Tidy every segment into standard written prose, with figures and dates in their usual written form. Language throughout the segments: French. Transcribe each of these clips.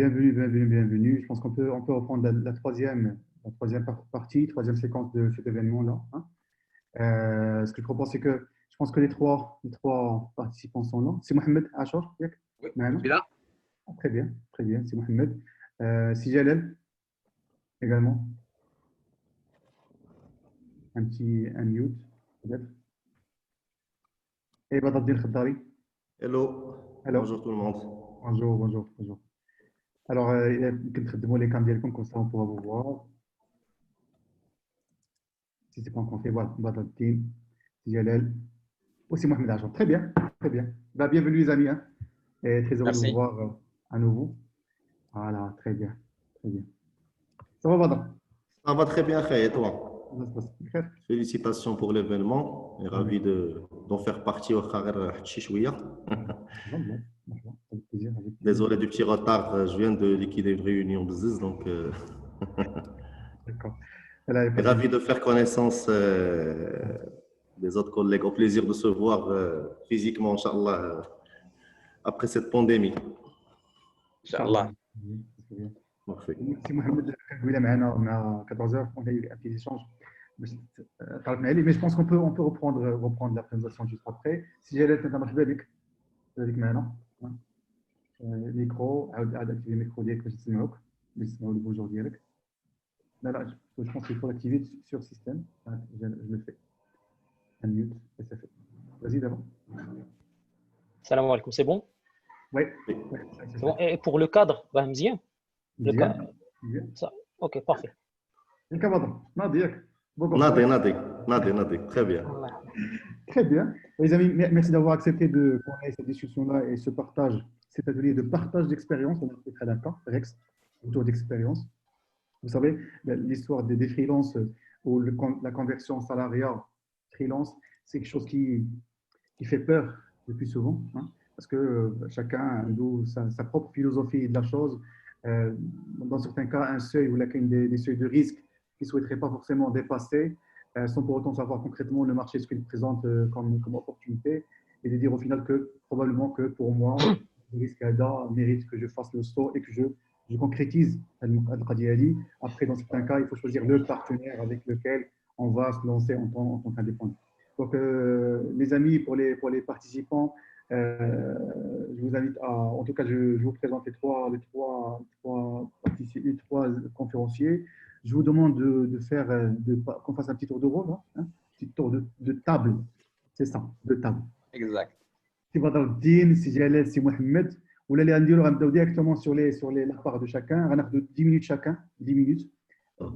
Bienvenue, bienvenue, bienvenue. Je pense qu'on peut reprendre la troisième partie, troisième séquence de cet événement-là, hein. Ce que je propose, c'est que je pense que les trois participants sont là. C'est Mohamed Achor, yak Oui, je Maana. suis là. Ah, très bien, c'est Mohamed. Si Jalal également, un mute, peut-être. Et Badruddin Khaddari. Hello, Alors, bonjour tout le monde. bonjour, bonjour, bonjour. Alors, يمكن تخدموا les cams ديالكم comme ça on pourra vous voir. Si c'est pas encore fait, voilà, Badruddin, Si Jalal. Aussi Mohamed Achor. Très bien, très bien. Bah, bienvenue les amis, hein. Et très heureux de vous Merci. voir à nouveau. Voilà, très bien, très bien. Ça va, Badr? Ça va très bien, Khaye, et toi? Ça se passe bien. Félicitations pour l'événement et ravi d'en faire partie au Kharer Chishouia. Voilà, voilà, avec plaisir, avec plaisir. Désolé du petit retard, je viens de liquider une réunion Bziz, donc D'accord. Elle avait pas de ravi de faire connaissance des autres collègues. Au plaisir de se voir physiquement, Inch'Allah, après cette pandémie. Inch'Allah. Parfait. Merci Mohamed Kouila معنا مع 14h on a eu un petit échange mais je pense qu'on peut reprendre la présentation juste après. Si j'ai l'aide مرحبا بك معنا الميكرو عاود اكتيفي الميكرو ديالك باش نسمعوك البونجور ديالك. لا je pense qu'il faut l'activer sur système. Je le fais un mute et ça fait. Vas-y d'abord. Salam alaikum, c'est bon? Oui. C'est bon. Et pour le cadre, bah, مزيان. Le cadre. Ça. Ok, parfait. انت بدر ناضي ياك Nadi, très bien. Très bien. Les amis, merci d'avoir accepté de qu'on ait cette discussion-là et ce partage, cet atelier de partage d'expérience. On a été très d'accord, Rex, autour d'expérience. Vous savez, l'histoire des freelances ou la conversion en salariat freelance, c'est quelque chose qui fait peur le plus souvent, hein, parce que chacun a sa propre philosophie de la chose. Dans certains cas, un seuil ou des seuils de risque qu'ils ne souhaiteraient pas forcément dépasser, sans pour autant savoir concrètement le marché, ce qu'il présente comme opportunité, et de dire au final que probablement que pour moi, le risque ADA mérite que je fasse le saut et que je concrétise Al-Qadi. Après, dans certains cas, il faut choisir le partenaire avec lequel on va se lancer en tant qu'indépendant. Donc, les amis, pour les participants, je vous invite à, en tout cas, je vous présente les trois conférenciers. Je vous demande qu'on fasse un petit tour de rôle, hein, un petit tour de table. C'est ça, de table. Exact. Si Badruddin, si Jalal, si Mohamed, ou là, les on va directement sur la part de chacun. On a 10 minutes chacun, 10 minutes,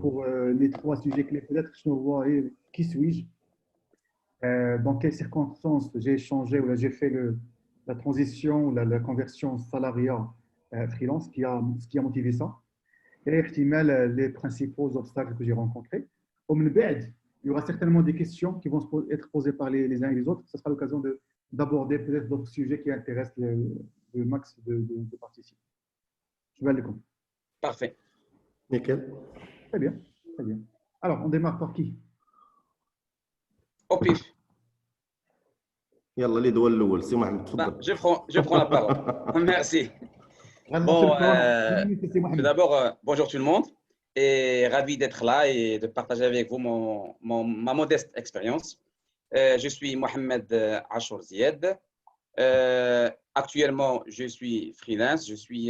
pour les trois sujets clés. Peut-être que je vois qui suis-je, dans quelles circonstances j'ai changé ou là j'ai fait la transition ou la conversion salariat freelance, ce qui a motivé ça. Et les principaux obstacles que j'ai rencontrés. Au بعد, il y aura certainement des questions qui vont être posées par les uns et les autres. Ce sera l'occasion d'aborder peut-être d'autres sujets qui intéressent le max de participants. Je vais aller comme. Parfait. Nickel. Très bien, très bien. Alors, on démarre par qui? Au pif. يلا اللي دول الاول سي محمد Bah, تفضل. je prends la parole. Merci. Bon, tout d'abord, bonjour tout le monde et ravi d'être là et de partager avec vous ma modeste expérience. Je suis Mohamed Achour Zied. Actuellement, je suis freelance, je suis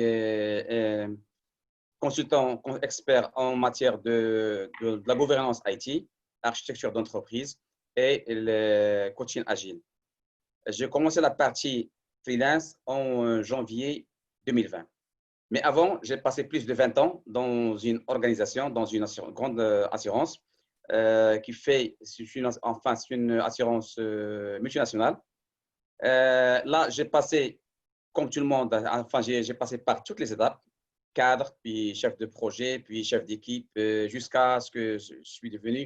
consultant expert en matière de la gouvernance IT, architecture d'entreprise et le coaching agile. J'ai commencé la partie freelance en janvier 2020. Mais avant, j'ai passé plus de 20 ans dans une organisation, dans une grande assurance qui fait, c'est une assurance multinationale. Là, j'ai passé, comme tout le monde, j'ai passé par toutes les étapes, cadre, puis chef de projet, puis chef d'équipe, jusqu'à ce que je suis devenu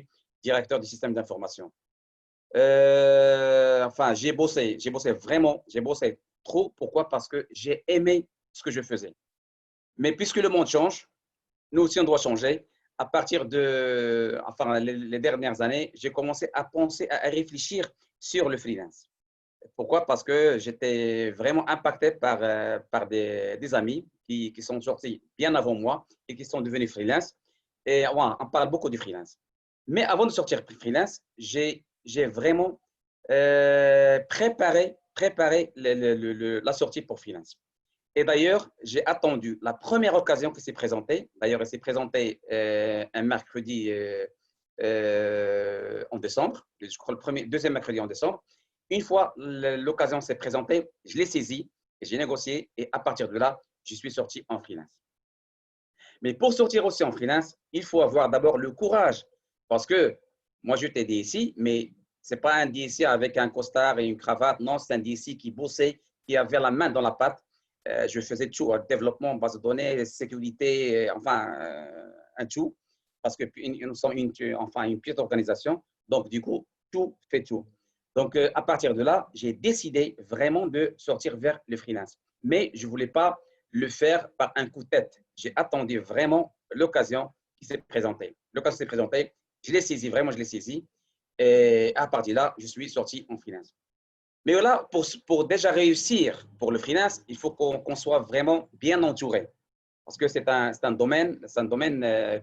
directeur du système d'information. J'ai bossé vraiment, j'ai bossé trop. Pourquoi? Parce que j'ai aimé ce que je faisais. Mais puisque le monde change, nous aussi on doit changer. À partir de les dernières années, j'ai commencé à penser, à réfléchir sur le freelance. Pourquoi? Parce que j'étais vraiment impacté par des amis qui sont sortis bien avant moi et qui sont devenus freelance. Et ouais, on parle beaucoup du freelance. Mais avant de sortir freelance, j'ai vraiment préparé la sortie pour freelance. Et d'ailleurs, j'ai attendu la première occasion qui s'est présentée. D'ailleurs, elle s'est présentée un mercredi en décembre, je crois deuxième mercredi en décembre. Une fois l'occasion s'est présentée, je l'ai saisie, j'ai négocié et à partir de là, je suis sorti en freelance. Mais pour sortir aussi en freelance, il faut avoir d'abord le courage parce que moi, j'étais DSI, mais ce n'est pas un DSI avec un costard et une cravate. Non, c'est un DSI qui bossait, qui avait la main dans la pâte. Je faisais tout, développement, base de données, sécurité, enfin, un tout, parce que nous sommes une petite organisation. Donc, du coup, tout fait tout. Donc, à partir de là, j'ai décidé vraiment de sortir vers le freelance. Mais je ne voulais pas le faire par un coup de tête. J'ai attendu vraiment l'occasion qui s'est présentée. L'occasion s'est présentée, je l'ai saisi, vraiment, je l'ai saisi. Et à partir de là, je suis sorti en freelance. Mais voilà, pour déjà réussir pour le freelance, il faut qu'on soit vraiment bien entouré. Parce que c'est un domaine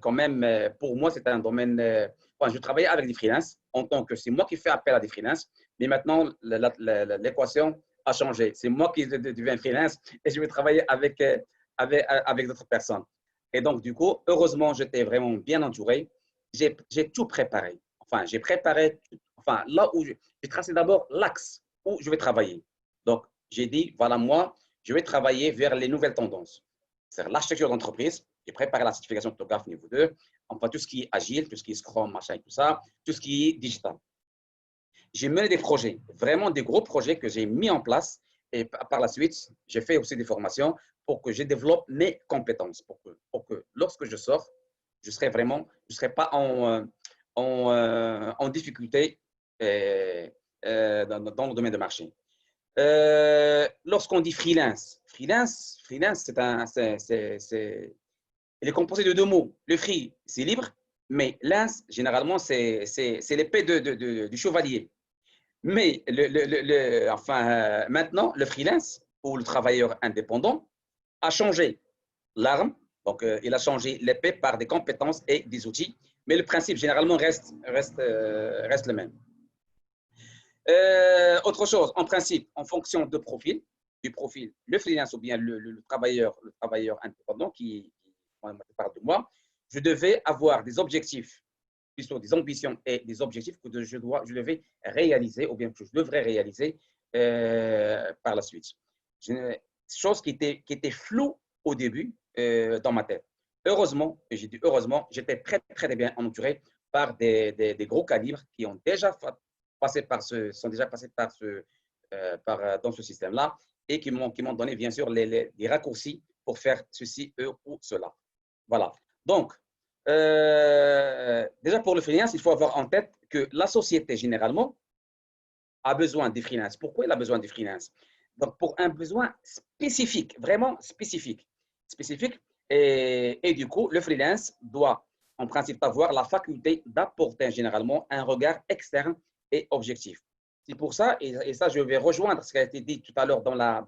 quand même, pour moi, c'est un domaine. Je travaillais avec des freelances en tant que c'est moi qui fais appel à des freelances, mais maintenant, l'équation a changé. C'est moi qui deviens freelance et je vais travailler avec d'autres personnes. Et donc, du coup, heureusement, j'étais vraiment bien entouré. J'ai tout préparé. Enfin, j'ai préparé, là où j'ai tracé d'abord l'axe où je vais travailler. Donc, j'ai dit, voilà, moi, je vais travailler vers les nouvelles tendances. C'est l'architecture d'entreprise. J'ai préparé la certification de photographe niveau 2. Enfin, tout ce qui est agile, tout ce qui est Scrum, machin et tout ça, tout ce qui est digital. J'ai mené des projets, vraiment des gros projets que j'ai mis en place. Et par la suite, j'ai fait aussi des formations pour que je développe mes compétences. Pour que lorsque je sors, je ne serai pas en difficulté dans le domaine de marché. Lorsqu'on dit freelance, il est composé de deux mots. Le free, c'est libre, mais lance, généralement, c'est l'épée du chevalier. Mais maintenant, le freelance ou le travailleur indépendant a changé l'arme. Donc, il a changé l'épée par des compétences et des outils. Mais le principe, généralement, reste le même. Autre chose, en principe, en fonction du profil, le freelance ou bien le travailleur indépendant qui parle de moi, je devais avoir des objectifs, plutôt des ambitions et des objectifs que je devais réaliser ou bien que je devrais réaliser par la suite. Chose qui était floue au début dans ma tête. Heureusement, et j'ai dit heureusement, j'étais très, très bien entouré par des gros calibres qui ont déjà sont déjà passés dans ce système-là et qui m'ont donné, bien sûr, des raccourcis pour faire ceci, eux ou cela. Voilà. Donc, déjà pour le freelance, il faut avoir en tête que la société, généralement, a besoin des freelances. Pourquoi elle a besoin des freelances? Donc, pour un besoin spécifique, vraiment spécifique. Et du coup, le freelance doit, en principe, avoir la faculté d'apporter généralement un regard externe et objectif. C'est pour ça, et ça, je vais rejoindre ce qui a été dit tout à l'heure dans la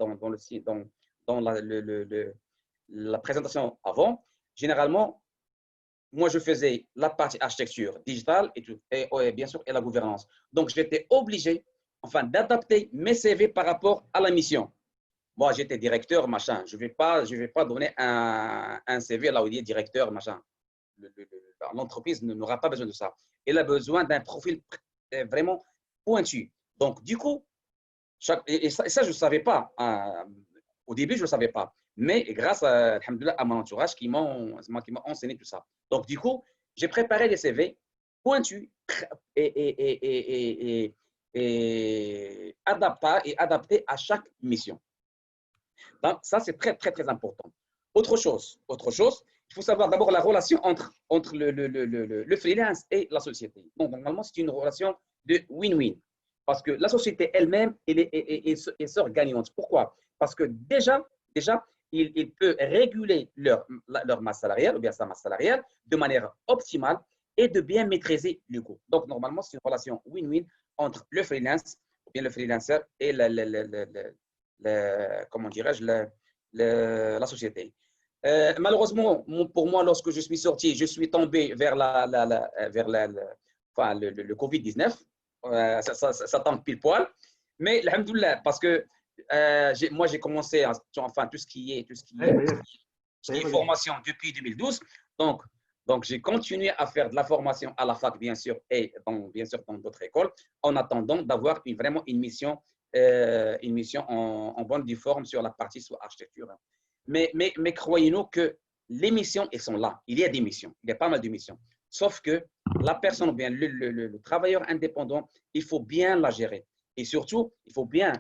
présentation avant. Généralement, moi, je faisais la partie architecture digitale et bien sûr, et la gouvernance. Donc, j'étais obligé, d'adapter mes CV par rapport à la mission. Moi, j'étais directeur, machin. Je vais pas donner un CV là où il est directeur, machin. L'entreprise n'aura pas besoin de ça. Elle a besoin d'un profil vraiment pointu. Donc, du coup, et ça je ne savais pas. Au début, je ne le savais pas. Mais grâce à mon entourage qui m'ont enseigné tout ça. Donc, du coup, j'ai préparé des CV pointus et adaptés à chaque mission. Donc, ça, c'est très, très, très important. Autre chose, il faut savoir d'abord la relation entre le freelance et la société. Donc, normalement, c'est une relation de win-win. Parce que la société elle-même, elle sort gagnante. Pourquoi? Parce que déjà il peut réguler leur masse salariale ou bien sa masse salariale de manière optimale et de bien maîtriser le coût. Donc, normalement, c'est une relation win-win entre le freelance bien le freelancer et comment dirais-je, la société. Malheureusement, pour moi, lorsque je suis sorti, je suis tombé vers le Covid-19. Ça tombe pile poil. Mais, alhamdoulilah, parce que moi, j'ai commencé, enfin, tout ce qui est formation depuis 2012. Donc, j'ai continué à faire de la formation à la fac, bien sûr, et bien sûr dans d'autres écoles, en attendant d'avoir vraiment une mission en bonne due forme sur la partie soit architecture. Mais croyez-nous que les missions, elles sont là. Il y a des missions, il y a pas mal de missions. Sauf que la personne, bien le travailleur indépendant, il faut bien la gérer. Et surtout, il faut bien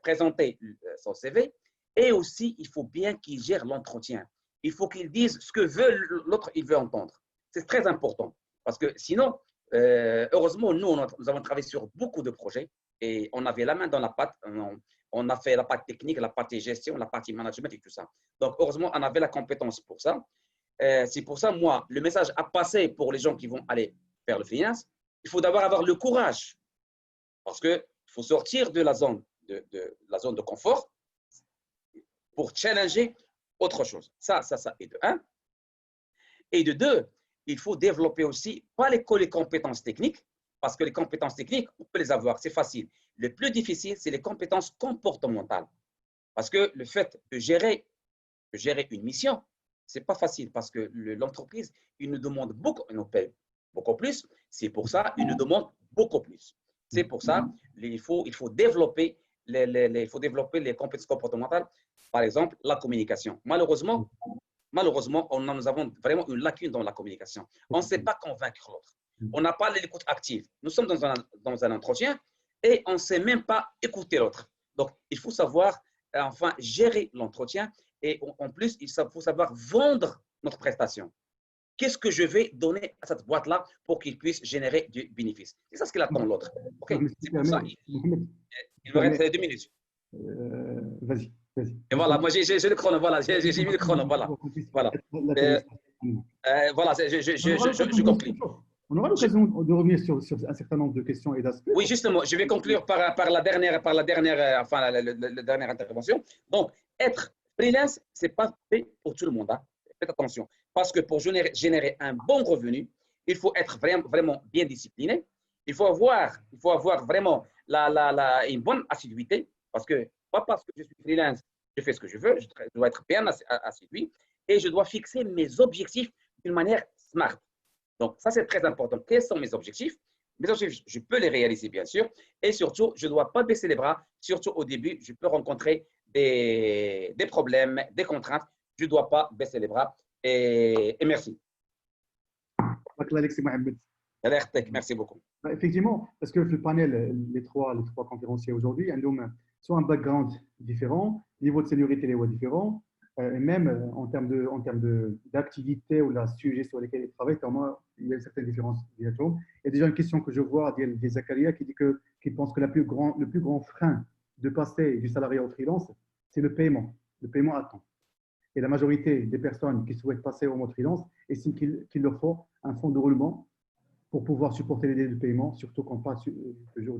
présenter son CV, et aussi, il faut bien qu'il gère l'entretien. Il faut qu'il dise ce que veut l'autre, il veut entendre. C'est très important. Parce que sinon, heureusement, nous avons travaillé sur beaucoup de projets et on avait la main dans la pâte. On a fait la partie technique, la partie gestion, la partie management et tout ça. Donc, heureusement, on avait la compétence pour ça. C'est pour ça, moi, le message à passer pour les gens qui vont aller faire le finance, il faut d'abord avoir le courage. Parce qu'il faut sortir de la zone de confort pour challenger autre chose. Ça est de un. Et de deux, il faut développer aussi, pas les compétences techniques, parce que les compétences techniques, on peut les avoir, c'est facile. Le plus difficile, c'est les compétences comportementales. Parce que le fait de gérer une mission, ce n'est pas facile, parce que l'entreprise, il nous demande beaucoup, il nous paye beaucoup plus. C'est pour ça, il nous demande beaucoup plus. C'est pour ça, il faut développer les compétences comportementales. Par exemple, la communication. Malheureusement, nous avons vraiment une lacune dans la communication. On ne sait pas convaincre l'autre. On n'a pas l'écoute active. Nous sommes dans un entretien et on ne sait même pas écouter l'autre. Donc, il faut savoir enfin gérer l'entretien et en plus, il faut savoir vendre notre prestation. Qu'est-ce que je vais donner à cette boîte-là pour qu'il puisse générer du bénéfice? C'est ça ce qu'il attend l'autre. Okay. C'est pour ça. Il me reste 2 minutes. Vas-y. Et voilà, moi j'ai le chrono, voilà, j'ai mis le chrono, voilà. Voilà, je conclue. On aura l'occasion de revenir sur un certain nombre de questions et d'aspects. Oui, justement, je vais conclure par la dernière intervention. Donc, être freelance, ce n'est pas fait pour tout le monde. Hein. Faites attention, parce que pour générer un bon revenu, il faut être vraiment bien discipliné. Il faut avoir vraiment une bonne assiduité, parce que pas parce que je suis freelance, je fais ce que je veux, je dois être bien assidu et je dois fixer mes objectifs d'une manière smart. Donc, ça, c'est très important. Quels sont mes objectifs? Mes objectifs, je peux les réaliser, bien sûr. Et surtout, je ne dois pas baisser les bras. Surtout au début, je peux rencontrer des problèmes, des contraintes. Je ne dois pas baisser les bras. Et merci. Merci beaucoup. Effectivement, parce que le panel, les trois conférenciers aujourd'hui, ils ont soit un background différent, niveau de seniorité est différent, et même en termes d'activité ou la sujet sur lesquels ils travaillent, il y a une certaine différence. Il y a déjà une question que je vois des Zakaria qui dit qu'il pense que le plus grand frein de passer du salariat au freelance, c'est le paiement à temps. Et la majorité des personnes qui souhaitent passer au mode freelance estiment qu'il leur faut un fonds de roulement pour pouvoir supporter les délais de paiement, surtout quand on passe toujours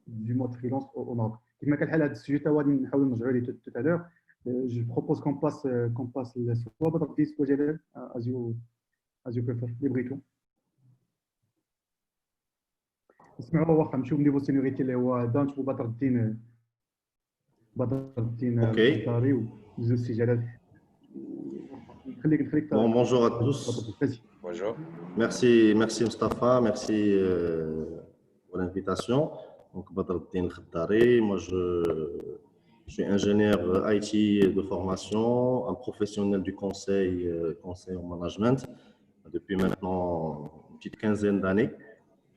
du mode freelance au Maroc. Comme à ce sujet tout à l'heure, je propose qu'on passe la soit Badr Din soit Jalal, as you prefer, libre. اسمعوا واخا نمشيو من نيفو سينيوريتي اللي هو دا نشوفوا بدر الدين الداري وزوج السي جلال. Bonjour à tous. Bonjour. Merci Mustapha, merci pour l'invitation. Donc Badr Din Khaddari, moi je suis ingénieur IT de formation, un professionnel du conseil en management depuis maintenant une petite quinzaine d'années.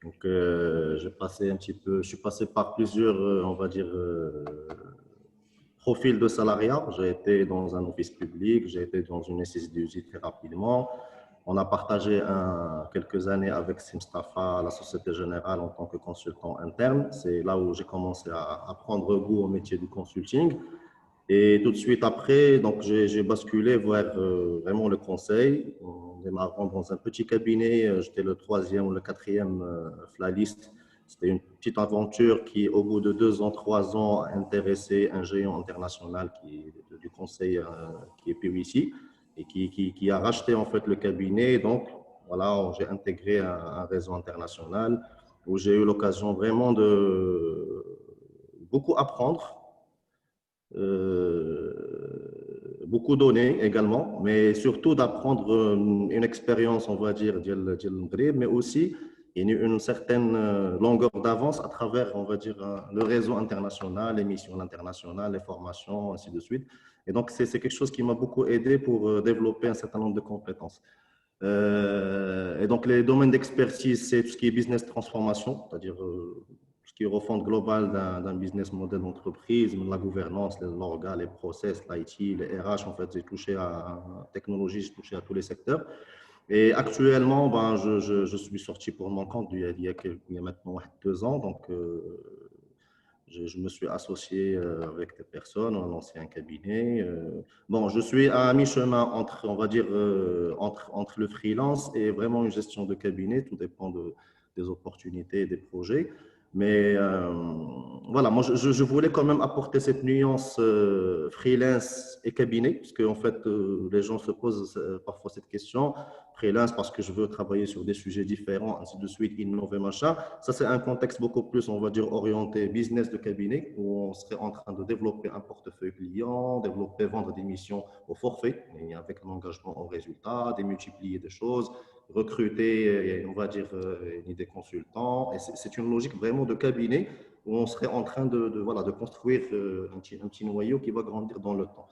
Donc je suis passé par plusieurs, on va dire, profils de salariat. J'ai été dans un office public, j'ai été dans une SSDJ très rapidement. On a partagé quelques années avec Mustapha à la Société Générale en tant que consultant interne. C'est là où j'ai commencé à prendre goût au métier du consulting. Et tout de suite après, donc j'ai basculé vers vraiment le conseil. En démarrant dans un petit cabinet, j'étais le 3e ou le 4e la liste C'était une petite aventure qui, au bout de 2 ans, 3 ans, a intéressé un géant international du conseil qui est PwC et qui a racheté en fait le cabinet. Donc, voilà, j'ai intégré un réseau international où j'ai eu l'occasion vraiment de beaucoup apprendre, beaucoup donner également, mais surtout d'apprendre une expérience, on va dire, ديال المغرب, mais aussi une certaine longueur d'avance à travers, on va dire, le réseau international, les missions internationales, les formations, ainsi de suite. Et donc, c'est quelque chose qui m'a beaucoup aidé pour développer un certain nombre de compétences. Et donc, les domaines d'expertise, c'est tout ce qui est business transformation, c'est-à-dire ce qui est refonte globale d'un business model d'entreprise, la gouvernance, l'orga, les process, l'IT, les RH. En fait, j'ai touché à la technologie, j'ai touché à tous les secteurs. Et actuellement, ben, je suis sorti pour mon compte il y a maintenant 2 ans. Donc, je me suis associé avec des personnes, on a lancé un cabinet. Bon, je suis à mi-chemin entre, on va dire, entre le freelance et vraiment une gestion de cabinet. Tout dépend des opportunités et des projets. Mais voilà, moi, je voulais quand même apporter cette nuance freelance et cabinet, parce qu'en fait, les gens se posent parfois cette question. Freelance parce que je veux travailler sur des sujets différents, ainsi de suite, innover, machin. Ça, c'est un contexte beaucoup plus, on va dire, orienté business de cabinet, où on serait en train de développer un portefeuille client, développer, vendre des missions au forfait, et avec un engagement au résultat, démultiplier des choses, recruter, on va dire, des consultants. Et c'est une logique vraiment de cabinet où on serait en train voilà, de construire un petit noyau qui va grandir dans le temps.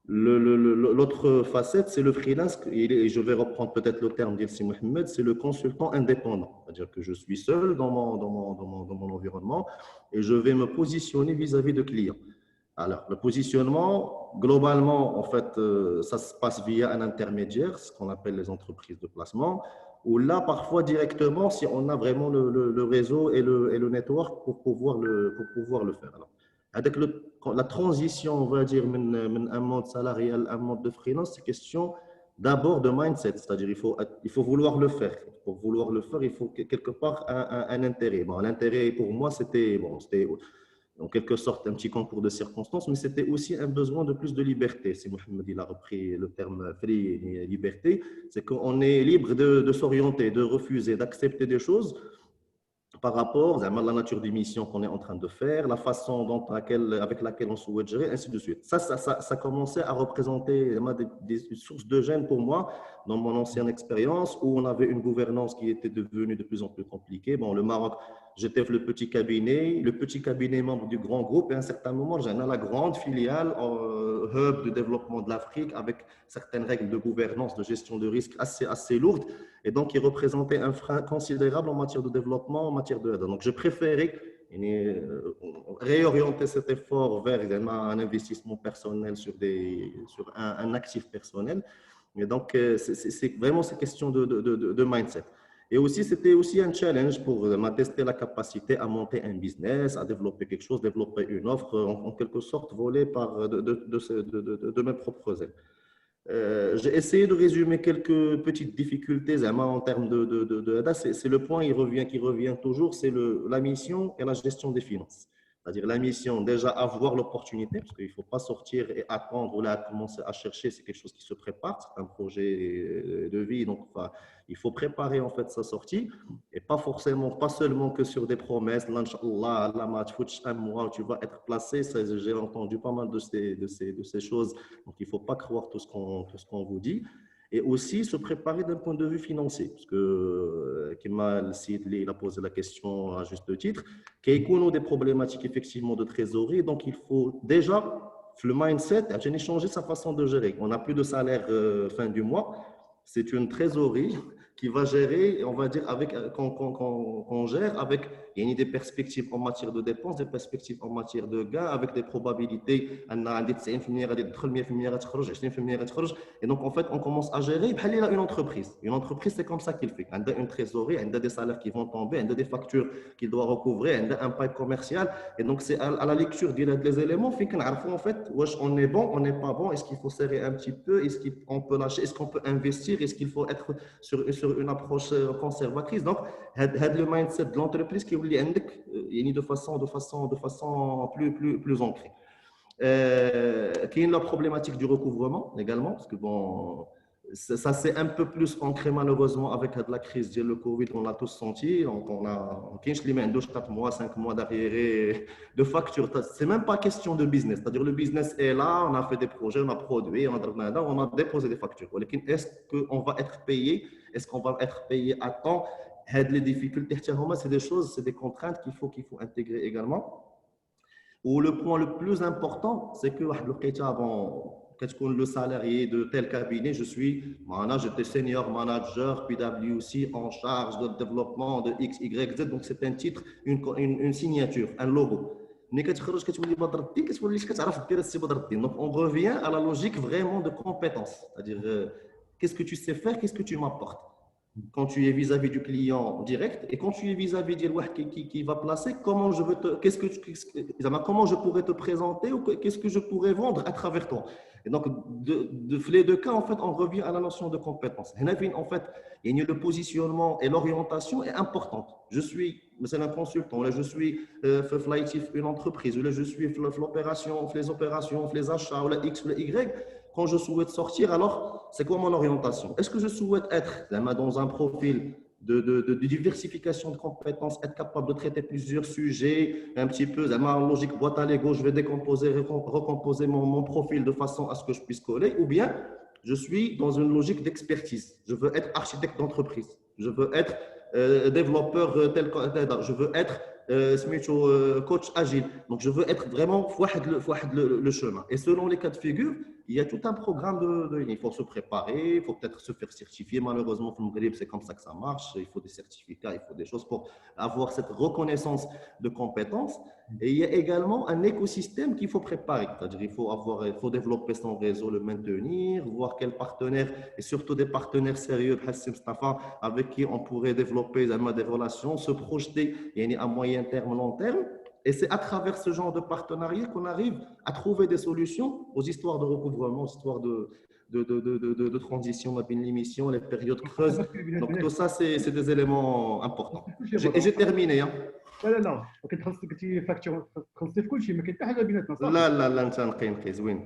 L'autre facette, c'est le freelance, et je vais reprendre peut-être le terme d'Ilsi Mohamed, c'est le consultant indépendant. C'est-à-dire que je suis seul dans mon environnement et je vais me positionner vis-à-vis de clients. Alors, le positionnement, globalement, en fait, ça se passe via un intermédiaire, ce qu'on appelle les entreprises de placement, ou là, parfois directement, si on a vraiment le réseau et le network pour pouvoir le faire. Alors, avec la transition, on va dire, un mode salarial à un mode de freelance, c'est question d'abord de mindset, c'est-à-dire il faut vouloir le faire. Pour vouloir le faire, il faut quelque part un intérêt. Bon, l'intérêt pour moi, c'était en quelque sorte un petit concours de circonstances, mais c'était aussi un besoin de plus de liberté. Si Mohamed il a repris le terme free et liberté, c'est qu'on est libre de s'orienter, de refuser, d'accepter des choses par rapport à la nature des missions qu'on est en train de faire, la façon avec laquelle on souhaite gérer, ainsi de suite. Ça commençait à représenter des sources de gêne pour moi dans mon ancienne expérience où on avait une gouvernance qui était devenue de plus en plus compliquée. Bon, le Maroc, j'étais le petit cabinet membre du grand groupe, et à un certain moment, j'ai la grande filiale, hub de développement de l'Afrique avec certaines règles de gouvernance, de gestion de risque assez lourdes. Et donc, il représentait un frein considérable en matière de développement, en matière de... Donc, je préférais réorienter cet effort vers un investissement personnel sur un actif personnel. Et donc, c'est vraiment cette question de mindset. Et aussi, c'était aussi un challenge pour tester la capacité à monter un business, à développer quelque chose, développer une offre, en quelque sorte volée par de mes propres ailes. J'ai essayé de résumer quelques petites difficultés en termes c'est le point qui revient toujours, c'est la mission et la gestion des finances. C'est-à-dire la mission, déjà avoir l'opportunité, parce qu'il ne faut pas sortir et attendre ou là commencer à chercher, c'est quelque chose qui se prépare, c'est un projet de vie, donc il faut préparer en fait sa sortie et pas seulement que sur des promesses, l'Inch'Allah, un mois, tu vas être placé. J'ai entendu pas mal de ces choses, donc il ne faut pas croire tout ce qu'on vous dit. Et aussi se préparer d'un point de vue financier, parce que Kemal Sidli il a posé la question à juste titre, qu'il y a des problématiques effectivement de trésorerie, donc il faut déjà, le mindset, changer sa façon de gérer. On n'a plus de salaire fin du mois, c'est une trésorerie qui va gérer, on va dire, qu'on gère avec des perspectives en matière de dépenses, des perspectives en matière de gains, avec des probabilités. Et donc, en fait, on commence à gérer une entreprise. Une entreprise, c'est comme ça qu'il fait. Elle a une trésorerie, elle a des salaires qui vont tomber, elle a des factures qu'il doit recouvrer, elle a un pipe commercial. Et donc, c'est à la lecture des éléments en fait, on est bon, on n'est pas bon, est-ce qu'il faut serrer un petit peu, est-ce qu'on peut lâcher, est-ce qu'on peut investir. réfléchir, est-ce qu'il faut être sur une approche conservatrice. Donc, le mindset de l'entreprise qui est de façon plus ancrée. Qui est la problématique du recouvrement également, parce que bon, ça c'est un peu plus ancré malheureusement avec la crise de le Covid, on l'a tous senti. Donc on a 4 mois, 5 mois d'arriérés de facture. C'est même pas question de business, c'est-à-dire le business est là, on a fait des projets, on a produit, on a déposé des factures. Est-ce qu'on va être payé? Est-ce qu'on va être payé à temps? Les difficultés, c'est des choses, c'est des contraintes qu'il faut intégrer également. Ou le point le plus important, c'est que le salarié de tel cabinet, j'étais senior manager PwC en charge de développement de X, Y, Z. Donc, c'est un titre, une signature, un logo. Donc, on revient à la logique vraiment de compétence. C'est-à-dire, qu'est-ce que tu sais faire, qu'est-ce que tu m'apportes? Quand tu es vis-à-vis du client direct et quand tu es vis-à-vis de qui va placer, comment je pourrais te présenter ou qu'est-ce que je pourrais vendre à travers toi. Et donc, de les deux cas, en fait, on revient à la notion de compétence. En fait, le positionnement et l'orientation est importante. Je suis un consultant, là, je suis une entreprise, là, je suis l'opération, les opérations, les achats, ou la X ou la Y. Quand je souhaite sortir, alors, c'est quoi mon orientation? Est-ce que je souhaite être dans un profil de diversification de compétences, être capable de traiter plusieurs sujets, un petit peu, en logique boîte à Lego, je vais décomposer, recomposer mon profil de façon à ce que je puisse coller, ou bien je suis dans une logique d'expertise. Je veux être architecte d'entreprise, je veux être développeur je veux être coach agile. Donc, je veux être vraiment le chemin. Et selon les cas de figure, il y a tout un programme il faut se préparer, il faut peut-être se faire certifier. Malheureusement, c'est comme ça que ça marche. Il faut des certificats, il faut des choses pour avoir cette reconnaissance de compétences. Et il y a également un écosystème qu'il faut préparer. C'est-à-dire il faut développer son réseau, le maintenir, voir quels partenaires, et surtout des partenaires sérieux, avec qui on pourrait développer des relations, se projeter à moyen terme, long terme. Et c'est à travers ce genre de partenariat qu'on arrive à trouver des solutions aux histoires de recouvrement, aux histoires de transition, l'émission, les périodes creuses. Donc tout ça, c'est des éléments importants. Et j'ai terminé. لا كنت فاكتور خلصتي في كل شيء ما كاين حتى حاجه بيناتنا لا انت نقي زوين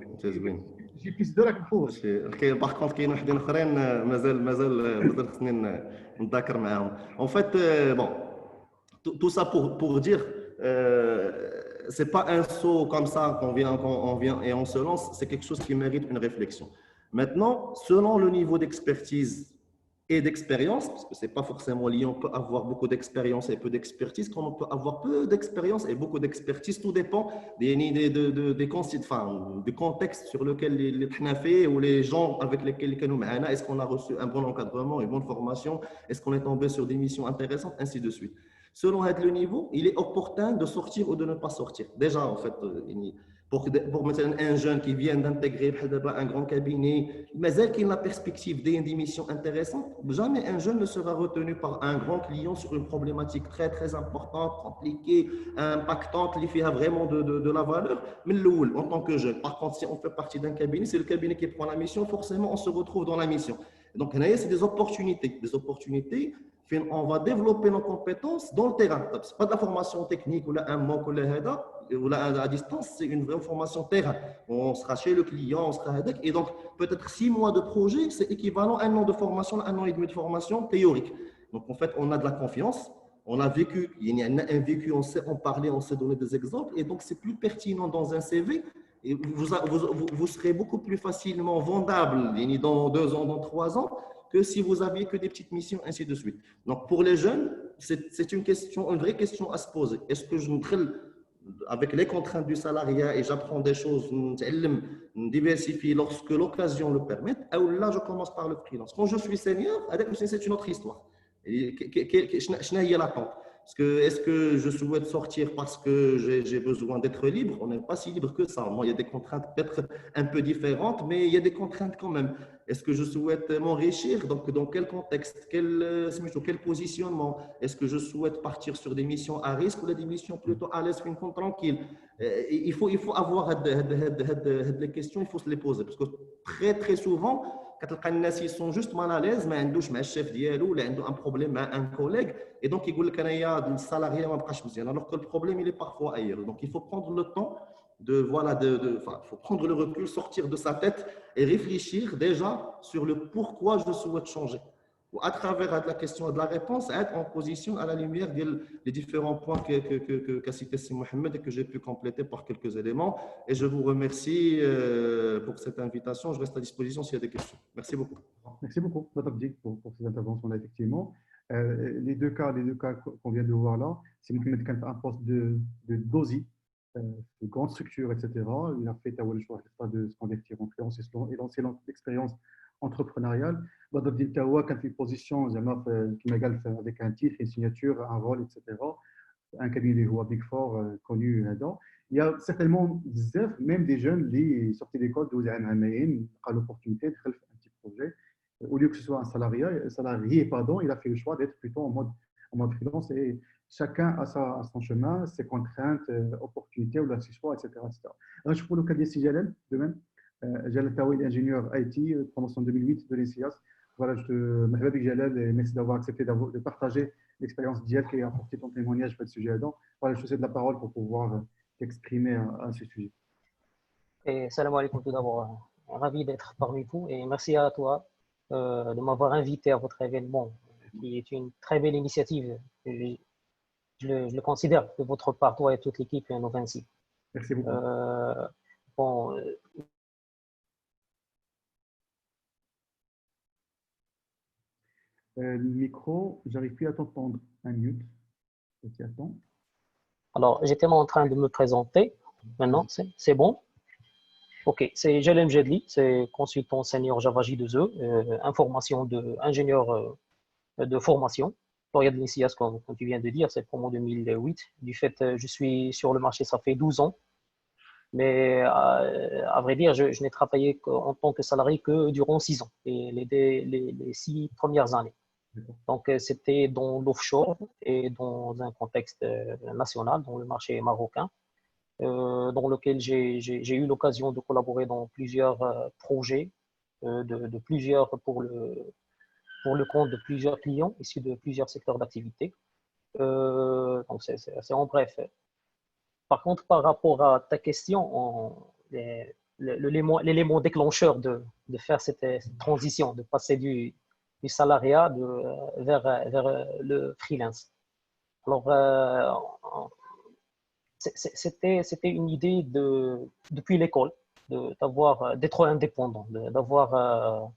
جي بيس دو راك الفوز باغ كونط كاين وحدين اخرين مازال خصني نذاكر معاهم en fait bon tout ça pour dire c'est pas un saut comme ça qu'on vient et on se lance, c'est quelque chose qui mérite une réflexion. Maintenant, selon le niveau d'expertise et d'expérience, parce que ce n'est pas forcément lié, on peut avoir beaucoup d'expérience et peu d'expertise, comme on peut avoir peu d'expérience et beaucoup d'expertise, tout dépend des contextes sur lesquels les tnafés ou les gens avec lesquels nous sommes, est-ce qu'on a reçu un bon encadrement, une bonne formation, est-ce qu'on est tombé sur des missions intéressantes, ainsi de suite. Selon le niveau, il est opportun de sortir ou de ne pas sortir. Déjà, en fait, pour un jeune qui vient d'intégrer un grand cabinet, mais qui a la perspective des missions intéressantes, jamais un jeune ne sera retenu par un grand client sur une problématique très, très importante, compliquée, impactante, qui fait vraiment de la valeur, mais en tant que jeune. Par contre, si on fait partie d'un cabinet, c'est le cabinet qui prend la mission, forcément, on se retrouve dans la mission. Donc, c'est des opportunités. On va développer nos compétences dans le terrain. Ce n'est pas de la formation technique ou un MOOC ou à distance, c'est une vraie formation terrain. On sera chez le client, on sera avec. Et donc, peut-être 6 mois de projet, c'est équivalent à 1 an de formation, 1 an et demi de formation théorique. Donc, en fait, on a de la confiance, on a vécu, il y a un vécu, on sait en parler, on sait donner des exemples. Et donc, c'est plus pertinent dans un CV. Et vous serez beaucoup plus facilement vendable dans 2 ans, dans 3 ans, que si vous aviez que des petites missions, ainsi de suite. Donc, pour les jeunes, c'est une vraie question à se poser. Est-ce que je me traîne avec les contraintes du salariat et j'apprends des choses, je diversifie lorsque l'occasion le permet, ou là, je commence par le freelance. Quand je suis senior, c'est une autre histoire. Je l'attente. Est-ce que je souhaite sortir parce que j'ai besoin d'être libre? On n'est pas si libre que ça. Moi, il y a des contraintes peut-être un peu différentes, mais il y a des contraintes quand même. Est-ce que je souhaite m'enrichir? Donc, dans quel contexte? Quel positionnement? Est-ce que je souhaite partir sur des missions à risque ou des missions plutôt à l'aise, tranquille? Il faut avoir des questions, il faut se les poser. Parce que très, très souvent, كتلقى الناس يسون جوست مالاليز ما عندوش مع الشيف ديالو ولا عنده ان بروبليم مع ان كوليغ اي دونك يقول لك انايا السالاري ما بقاش مزيان الوغ كو البروبليم il est parfois ailleurs donc il faut prendre le temps de voilà faut prendre le recul sortir de sa tête et réfléchir déjà sur le pourquoi je souhaite changer ou à travers la question et de la réponse être en position à la lumière des différents points qu'a cité Sim Mohamed et que j'ai pu compléter par quelques éléments et je vous remercie pour cette invitation je reste à disposition s'il y a des questions merci beaucoup. Merci beaucoup, pour ces interventions-là, effectivement. Les deux cas qu'on vient de voir là, c'est Mohamed qui a un poste de DOSI, de grande structure, etc. Il a fait le choix de se convertir en freelance et lancer l'expérience entrepreneuriale. Badr Din Tawa, quand il fait position qui m'égale avec un titre, une signature, un rôle, etc. Un cabinet de Big Four connu là-dedans. Il y a certainement même des jeunes qui sortis d'école, qui ont l'opportunité de faire un petit projet. Au lieu que ce soit un salarié, il a fait le choix d'être plutôt en mode freelance et chacun a son chemin, ses contraintes, opportunités, ou ses choix, etc. Alors, je prends le cas d'Yassi Jalal, de même. Jalal Taoui, ingénieur IT, promotion 2008 de l'ICIAS. Voilà, je te remercie Jalal et merci d'avoir accepté de partager l'expérience d'IEL qui a apporté ton témoignage sur le sujet là-dedans. Voilà, je te cède la parole pour pouvoir t'exprimer à ce sujet. Et salam alaikum tout d'abord. Ravi d'être parmi vous et merci à toi de m'avoir invité à votre événement qui est une très belle initiative. Je le considère de votre part, toi et toute l'équipe Novinci. Merci beaucoup. Bon, le micro, j'arrive plus à t'entendre. Un mute. Attends. Alors, j'étais en train de me présenter. Maintenant, c'est bon. Ok, c'est Jalem Jedli, c'est consultant senior Java J2E, information d'ingénieur de formation. Lauréat de l'ICIAS, comme tu viens de dire, c'est promo 2008. Du fait, je suis sur le marché, ça fait 12 ans. Mais à vrai dire, je n'ai travaillé en tant que salarié que durant 6 ans, les 6 premières années. Donc, c'était dans l'offshore et dans un contexte national, dans le marché marocain, dans lequel j'ai eu l'occasion de collaborer dans plusieurs projets, pour le compte de plusieurs clients issus de plusieurs secteurs d'activité. Donc, c'est en bref. Par contre, par rapport à ta question, l'élément déclencheur de faire cette transition, de passer du salariat vers le freelance. Alors, c'était une idée depuis l'école, d'être indépendant, d'avoir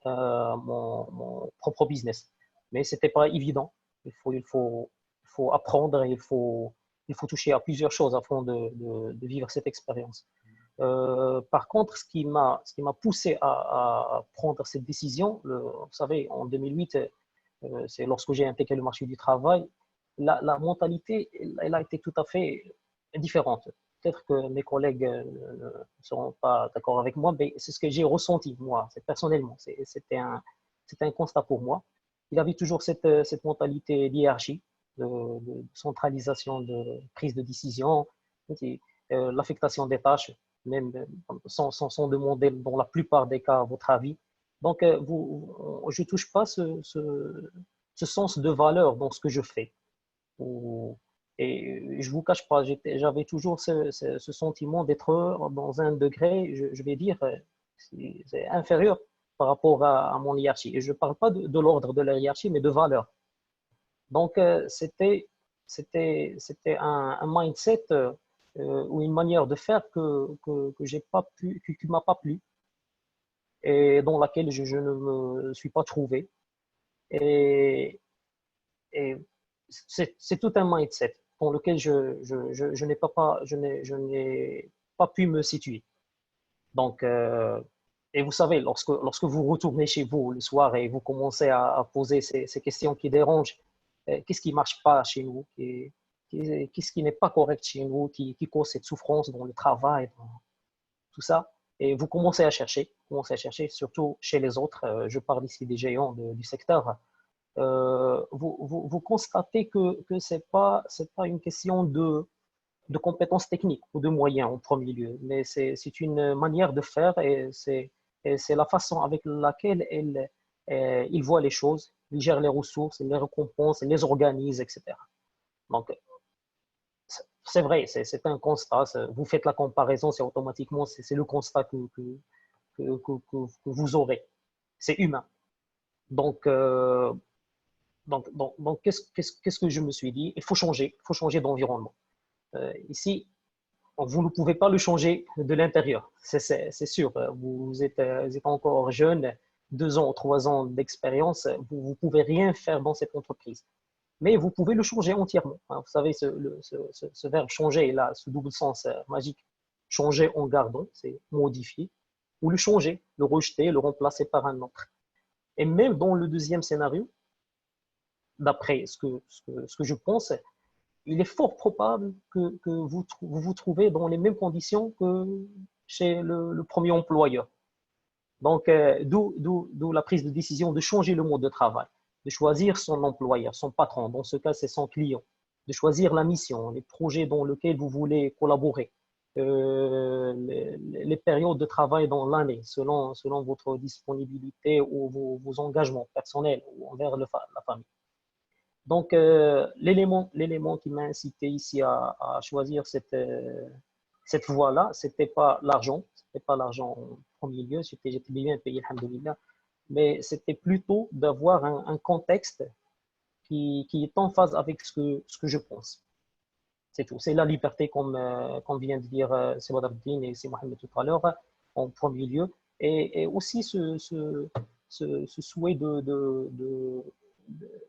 mon propre business. Mais ce n'était pas évident. Il faut apprendre, il faut toucher à plusieurs choses afin de vivre cette expérience. Par contre, ce qui m'a poussé à prendre cette décision, vous savez, en 2008, c'est lorsque j'ai intégré le marché du travail, la mentalité, elle a été tout à fait différente. Peut-être que mes collègues ne seront pas d'accord avec moi, mais c'est ce que j'ai ressenti, moi, personnellement. C'était un constat pour moi. Il avait toujours cette mentalité d'hiérarchie, de centralisation, de prise de décision, l'affectation des tâches, même sans demander dans la plupart des cas votre avis. Donc, je ne touche pas ce sens de valeur dans ce que je fais. Et je ne vous cache pas, j'avais toujours ce sentiment d'être dans un degré, je vais dire, c'est inférieur par rapport à mon hiérarchie. Et je ne parle pas de l'ordre de la hiérarchie, mais de valeur. Donc, c'était un mindset ou une manière de faire qui ne m'a pas plu et dans laquelle je ne me suis pas trouvé. Et c'est tout un mindset dans lequel je n'ai pas pu me situer. Donc, et vous savez, lorsque vous retournez chez vous le soir et vous commencez à poser ces questions qui dérangent, qu'est-ce qui ne marche pas chez nous, qu'est-ce qui n'est pas correct chez nous, qui cause cette souffrance dans le travail, dans tout ça. Et vous commencez à chercher, surtout chez les autres. Je parle ici des géants du secteur. Vous constatez que ce n'est pas une question de compétences techniques ou de moyens en premier lieu, mais c'est une manière de faire et et c'est la façon avec laquelle il voit les choses, il gère les ressources, il les récompense, il les organise, etc. Donc, c'est vrai, c'est un constat. Vous faites la comparaison, c'est automatiquement, c'est le constat que vous aurez. C'est humain. Donc, qu'est-ce que je me suis dit? Il faut changer d'environnement. Ici, vous ne pouvez pas le changer de l'intérieur, c'est sûr. Vous êtes encore jeune, 2 ans ou 3 ans d'expérience, vous ne pouvez rien faire dans cette entreprise. Mais vous pouvez le changer entièrement. Vous savez, ce verbe changer, là, ce double sens magique, changer en gardant, c'est modifier, ou le changer, le rejeter, le remplacer par un autre. Et même dans le deuxième scénario, d'après ce que je pense, il est fort probable que vous vous trouvez dans les mêmes conditions que chez le premier employeur. Donc, d'où la prise de décision de changer le mode de travail, de choisir son employeur, son patron, dans ce cas, c'est son client, de choisir la mission, les projets dans lesquels vous voulez collaborer, les périodes de travail dans l'année, selon votre disponibilité ou vos engagements personnels ou envers la famille. Donc, l'élément qui m'a incité ici à choisir cette voie-là, ce n'était pas l'argent, en premier lieu, j'étais bien payé, alhamdoulilah, mais c'était plutôt d'avoir un contexte qui est en phase avec ce que je pense. C'est tout. C'est la liberté, comme vient de dire Sewad Abdin et Mohamed tout à l'heure, en premier lieu, et aussi ce souhait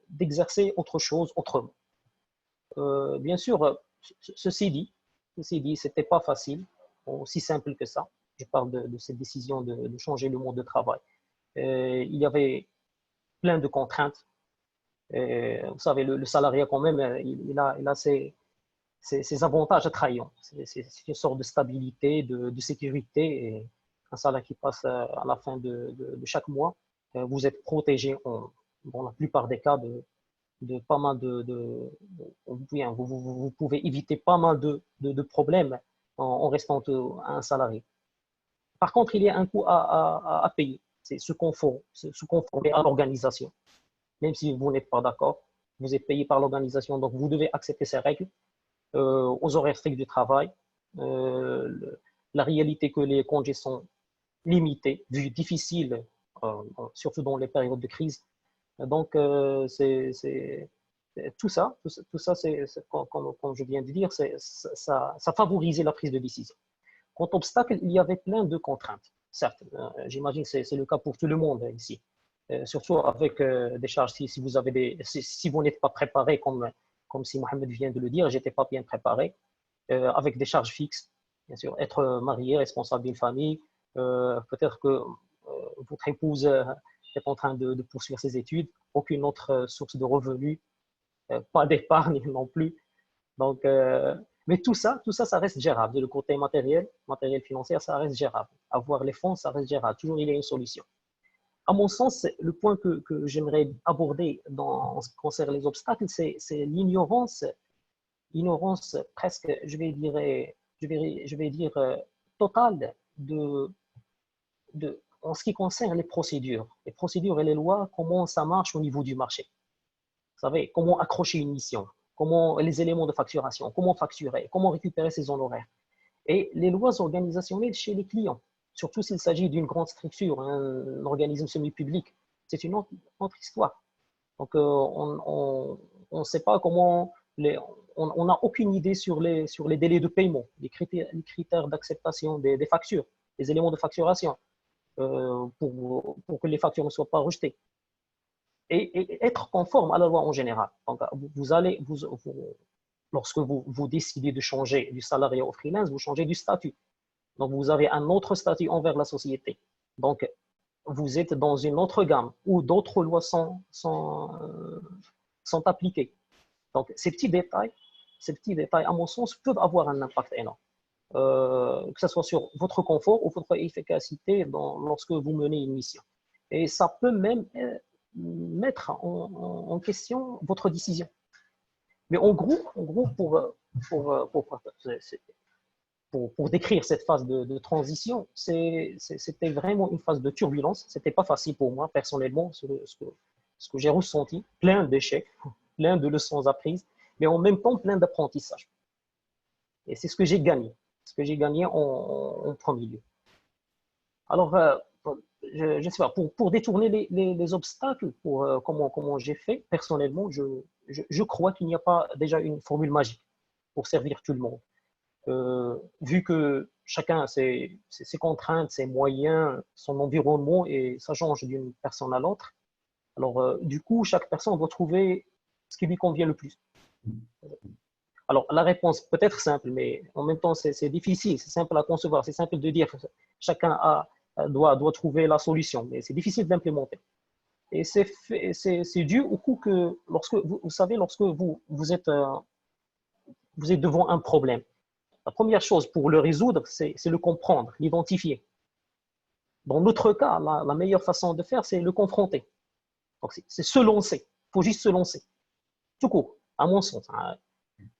d'exercer autre chose autrement. Bien sûr, ceci dit, ce n'était pas facile, aussi simple que ça. Je parle de cette décision de changer le mode de travail. Il y avait plein de contraintes. Vous savez, le salariat quand même, il a ses avantages attrayants. C'est une sorte de stabilité, de sécurité. Et un salaire qui passe à la fin de chaque mois, vous êtes protégé dans la plupart des cas de pas mal vous pouvez éviter pas mal de problèmes en restant un salarié. Par contre, il y a un coût à payer. C'est se conformer à l'organisation. Même si vous n'êtes pas d'accord, vous êtes payé par l'organisation, donc vous devez accepter ces règles, aux horaires stricts du travail, la réalité que les congés sont limités, difficiles, surtout dans les périodes de crise. Donc, tout ça, comme je viens de dire, ça favorisait la prise de décision. Quant à obstacle, il y avait plein de contraintes. Certes, j'imagine que c'est le cas pour tout le monde ici. Surtout avec des charges, si vous n'êtes pas préparé, comme si Mohamed vient de le dire, j'étais pas bien préparé, avec des charges fixes, bien sûr, être marié, responsable d'une famille, peut-être que votre épouse est en train de poursuivre ses études, aucune autre source de revenus, pas d'épargne non plus. Donc, mais tout ça, ça reste gérable. Le côté matériel financier, ça reste gérable. Avoir les fonds, ça reste gérable. Toujours, il y a une solution. À mon sens, le point que j'aimerais aborder en ce qui concerne les obstacles, c'est l'ignorance presque, je vais dire totale en ce qui concerne les procédures et les lois, comment ça marche au niveau du marché. Vous savez, comment accrocher une mission, comment les éléments de facturation, comment facturer, comment récupérer ses honoraires. Et les lois organisationnelles chez les clients, surtout s'il s'agit d'une grande structure, un organisme semi-public, c'est une autre histoire. Donc, on ne sait pas comment, on n'a aucune idée sur les délais de paiement, les critères d'acceptation des factures, les éléments de facturation, pour que les factures ne soient pas rejetées. Et être conforme à la loi en général. Donc, lorsque vous décidez de changer du salarié au freelance, vous changez du statut. Donc, vous avez un autre statut envers la société. Donc, vous êtes dans une autre gamme où d'autres lois sont appliquées. Donc, ces petits détails, à mon sens, peuvent avoir un impact énorme. Que ce soit sur votre confort ou votre efficacité lorsque vous menez une mission. Et ça peut même mettre en question votre décision. Mais en gros, pour pour décrire cette phase de transition, c'était vraiment une phase de turbulence. Ce n'était pas facile pour moi, personnellement, ce que j'ai ressenti, plein d'échecs, plein de leçons apprises, mais en même temps plein d'apprentissage. Et c'est ce que j'ai gagné, en premier lieu. Alors, je sais pas, pour détourner les obstacles, comment j'ai fait, personnellement, je crois qu'il n'y a pas déjà une formule magique pour servir tout le monde. Vu que chacun a ses contraintes, ses moyens, son environnement, et ça change d'une personne à l'autre, alors du coup, chaque personne doit trouver ce qui lui convient le plus. Alors, la réponse peut être simple, mais en même temps, c'est difficile, c'est simple à concevoir, c'est simple de dire que chacun doit trouver la solution, mais c'est difficile d'implémenter. Et c'est dû au coup que, lorsque vous êtes devant un problème, la première chose pour le résoudre, c'est le comprendre, l'identifier. Dans notre cas, la meilleure façon de faire, c'est le confronter. Donc, c'est se lancer. Il faut juste se lancer. Tout court, à mon sens.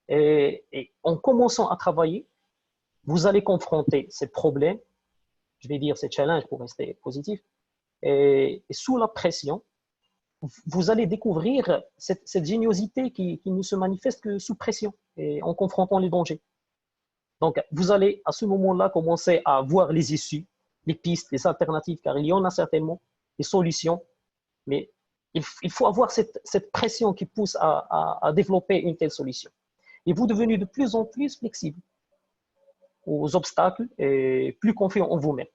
Et en commençant à travailler, vous allez confronter ces problèmes, je vais dire ces challenges pour rester positif, et sous la pression, vous allez découvrir cette géniosité qui ne se manifeste que sous pression et en confrontant les dangers. Donc, vous allez à ce moment-là commencer à voir les issues, les pistes, les alternatives, car il y en a certainement, des solutions, mais il faut avoir cette pression qui pousse à développer une telle solution. Et vous devenez de plus en plus flexible aux obstacles et plus confiant en vous-même.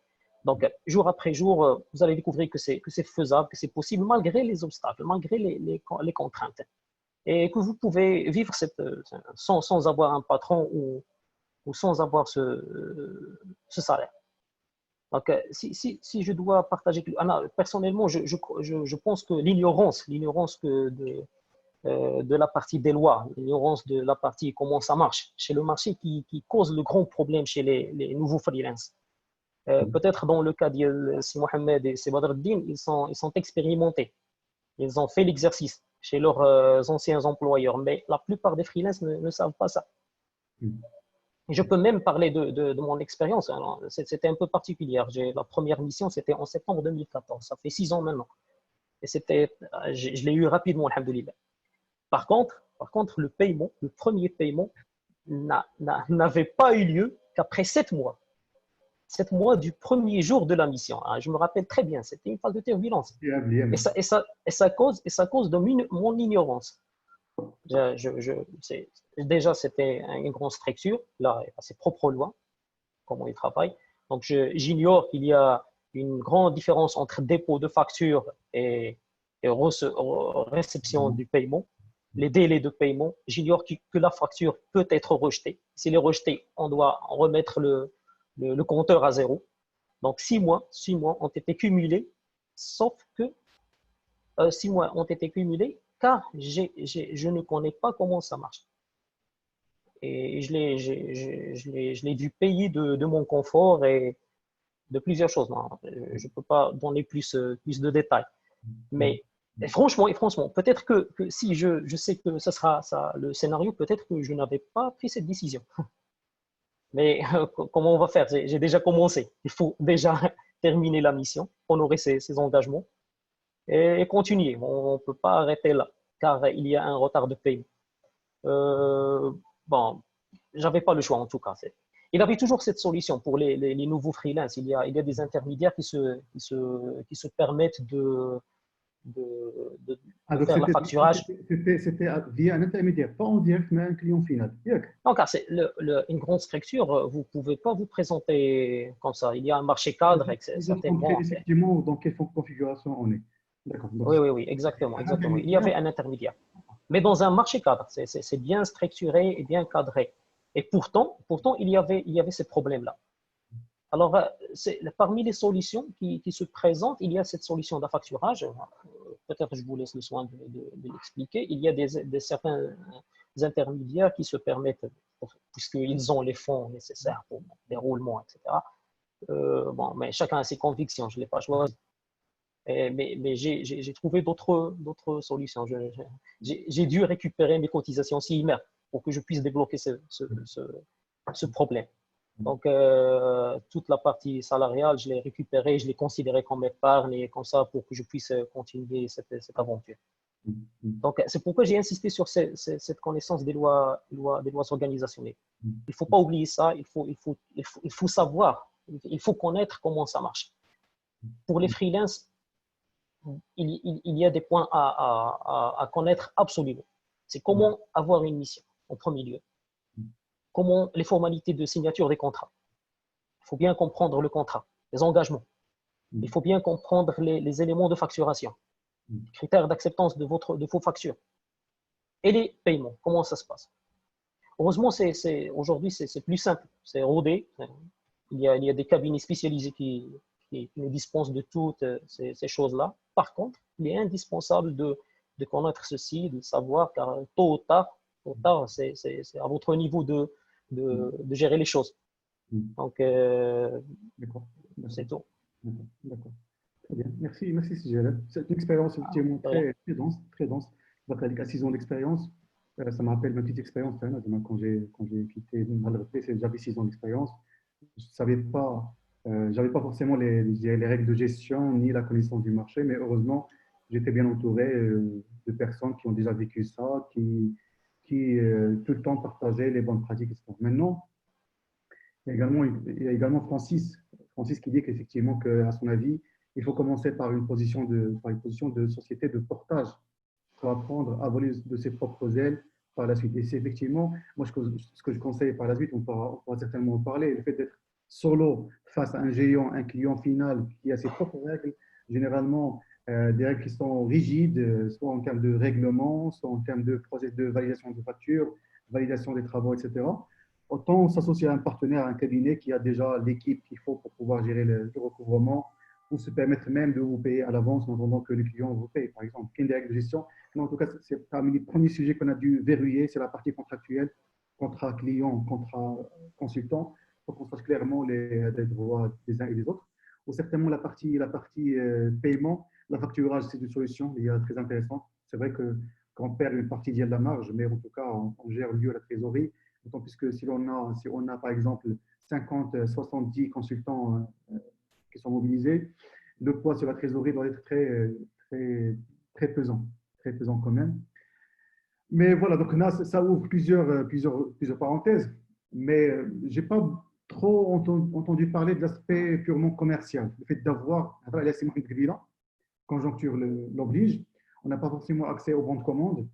Donc, jour après jour, vous allez découvrir que c'est faisable, que c'est possible, malgré les obstacles, malgré les contraintes. Et que vous pouvez vivre sans avoir un patron ou sans avoir ce salaire. Donc, si je dois partager, personnellement, je pense que l'ignorance de la partie des lois, l'ignorance de la partie comment ça marche chez le marché qui cause le grand problème chez les nouveaux freelances. Peut-être dans le cas de Si Mohamed et Si Badreddine, ils sont expérimentés. Ils ont fait l'exercice chez leurs anciens employeurs, mais la plupart des freelances ne savent pas ça. Je peux même parler de mon expérience. C'était un peu particulier. La première mission, c'était en septembre 2014. Ça fait 6 ans maintenant. Et je l'ai eu rapidement, alhamdoulilah. Par contre, le premier paiement, n'avait pas eu lieu qu'après 7 mois. 7 mois du premier jour de la mission. Je me rappelle très bien, c'était une phase de turbulence. Et ça cause de mon ignorance. Déjà, c'était une grande structure, là, il a ses propres lois, comment il travaille. Donc, j'ignore qu'il y a une grande différence entre dépôt de facture et réception du paiement. Les délais de paiement, j'ignore que la facture peut être rejetée. Si elle est rejetée, on doit remettre le compteur à zéro. Donc, 6 mois ont été cumulés, sauf que 6 mois ont été cumulés car je ne connais pas comment ça marche. Et je l'ai dû payer de mon confort et de plusieurs choses. Non, je ne peux pas donner plus de détails. Mais franchement, peut-être que si je sais que ce sera ça, le scénario, peut-être que je n'avais pas pris cette décision. Mais comment on va faire? J'ai déjà commencé. Il faut déjà terminer la mission, honorer ses engagements et continuer. On ne peut pas arrêter là, car il y a un retard de paiement. Bon, j'avais pas le choix en tout cas. Il avait toujours cette solution pour les nouveaux freelances. Il y a des intermédiaires qui se permettent de faire la facturage. C'était via un intermédiaire, pas en direct, mais un client final. Donc, c'est une grande structure, vous ne pouvez pas vous présenter comme ça. Il y a un marché cadre, certainement. Effectivement, dans quelle configuration on est. D'accord. Oui, exactement. Il y avait un intermédiaire. Mais dans un marché cadre, c'est bien structuré et bien cadré. Et pourtant il y avait ces problèmes-là. Alors, parmi les solutions qui se présentent, il y a cette solution d'affacturage. Peut-être je vous laisse le soin de l'expliquer. Il y a certains intermédiaires qui se permettent, puisqu'ils ont les fonds nécessaires pour le déroulement, etc. Bon, mais chacun a ses convictions, je ne l'ai pas choisi. Mais j'ai trouvé d'autres solutions. J'ai dû récupérer mes cotisations CIMER pour que je puisse débloquer ce problème. Donc, toute la partie salariale, je l'ai récupérée, je l'ai considérée comme épargne et comme ça pour que je puisse continuer cette aventure. Donc, c'est pourquoi j'ai insisté sur cette connaissance des lois organisationnelles. Il ne faut pas oublier ça, il faut savoir, il faut connaître comment ça marche. Pour les freelances, il y a des points à connaître absolument. C'est comment avoir une mission en premier lieu. Comment les formalités de signature des contrats. Il faut bien comprendre le contrat, les engagements. Il faut bien comprendre les éléments de facturation, les critères d'acceptance de vos factures et les paiements. Comment ça se passe? Heureusement, aujourd'hui, c'est plus simple. C'est rodé. Il y a des cabinets spécialisés qui nous dispensent de toutes ces choses-là. Par contre, il est indispensable de connaître ceci, de savoir, car tôt ou tard, c'est à votre niveau de gérer les choses. Donc, c'est tout. D'accord. Très bien. Merci, Sigel. C'est une expérience effectivement très dense, très dense. Avec 6 ans d'expérience, ça me rappelle ma petite expérience. Quand j'ai quitté j'avais 6 ans d'expérience. Je ne savais pas, j'avais pas forcément les règles de gestion ni la connaissance du marché, mais heureusement, j'étais bien entouré de personnes qui ont déjà vécu ça, qui tout le temps partageaient les bonnes pratiques, etc. Maintenant, il y a également Francis qui dit qu'effectivement, à son avis, il faut commencer par une position de société de portage pour apprendre à voler de ses propres ailes par la suite. Et c'est effectivement, moi, ce que je conseille par la suite, on pourra certainement en parler, le fait d'être solo face à un géant, un client final qui a ses propres règles, généralement des règles qui sont rigides, soit en termes de règlement, soit en termes de process de validation de factures, validation des travaux, etc. Autant s'associer à un partenaire, à un cabinet qui a déjà l'équipe qu'il faut pour pouvoir gérer le recouvrement, ou se permettre même de vous payer à l'avance en attendant que le client vous paye, par exemple. Une des règles de gestion. Mais en tout cas, c'est parmi les premiers sujets qu'on a dû verrouiller, c'est la partie contractuelle, contrat client, contrat consultant, pour qu'on sache clairement les droits des uns et des autres. Ou certainement la partie paiement, la facturage, c'est une solution très intéressante. C'est vrai qu'on perd une partie de la marge, mais en tout cas, on gère mieux la trésorerie. D'autant plus que si on a par exemple 50, 70 consultants qui sont mobilisés, le poids sur la trésorerie doit être très pesant quand même. Mais voilà, donc là, ça ouvre plusieurs parenthèses, mais je n'ai pas trop entendu parler de l'aspect purement commercial. Le fait d'avoir, conjoncture l'oblige, on n'a pas forcément accès aux bons de commande.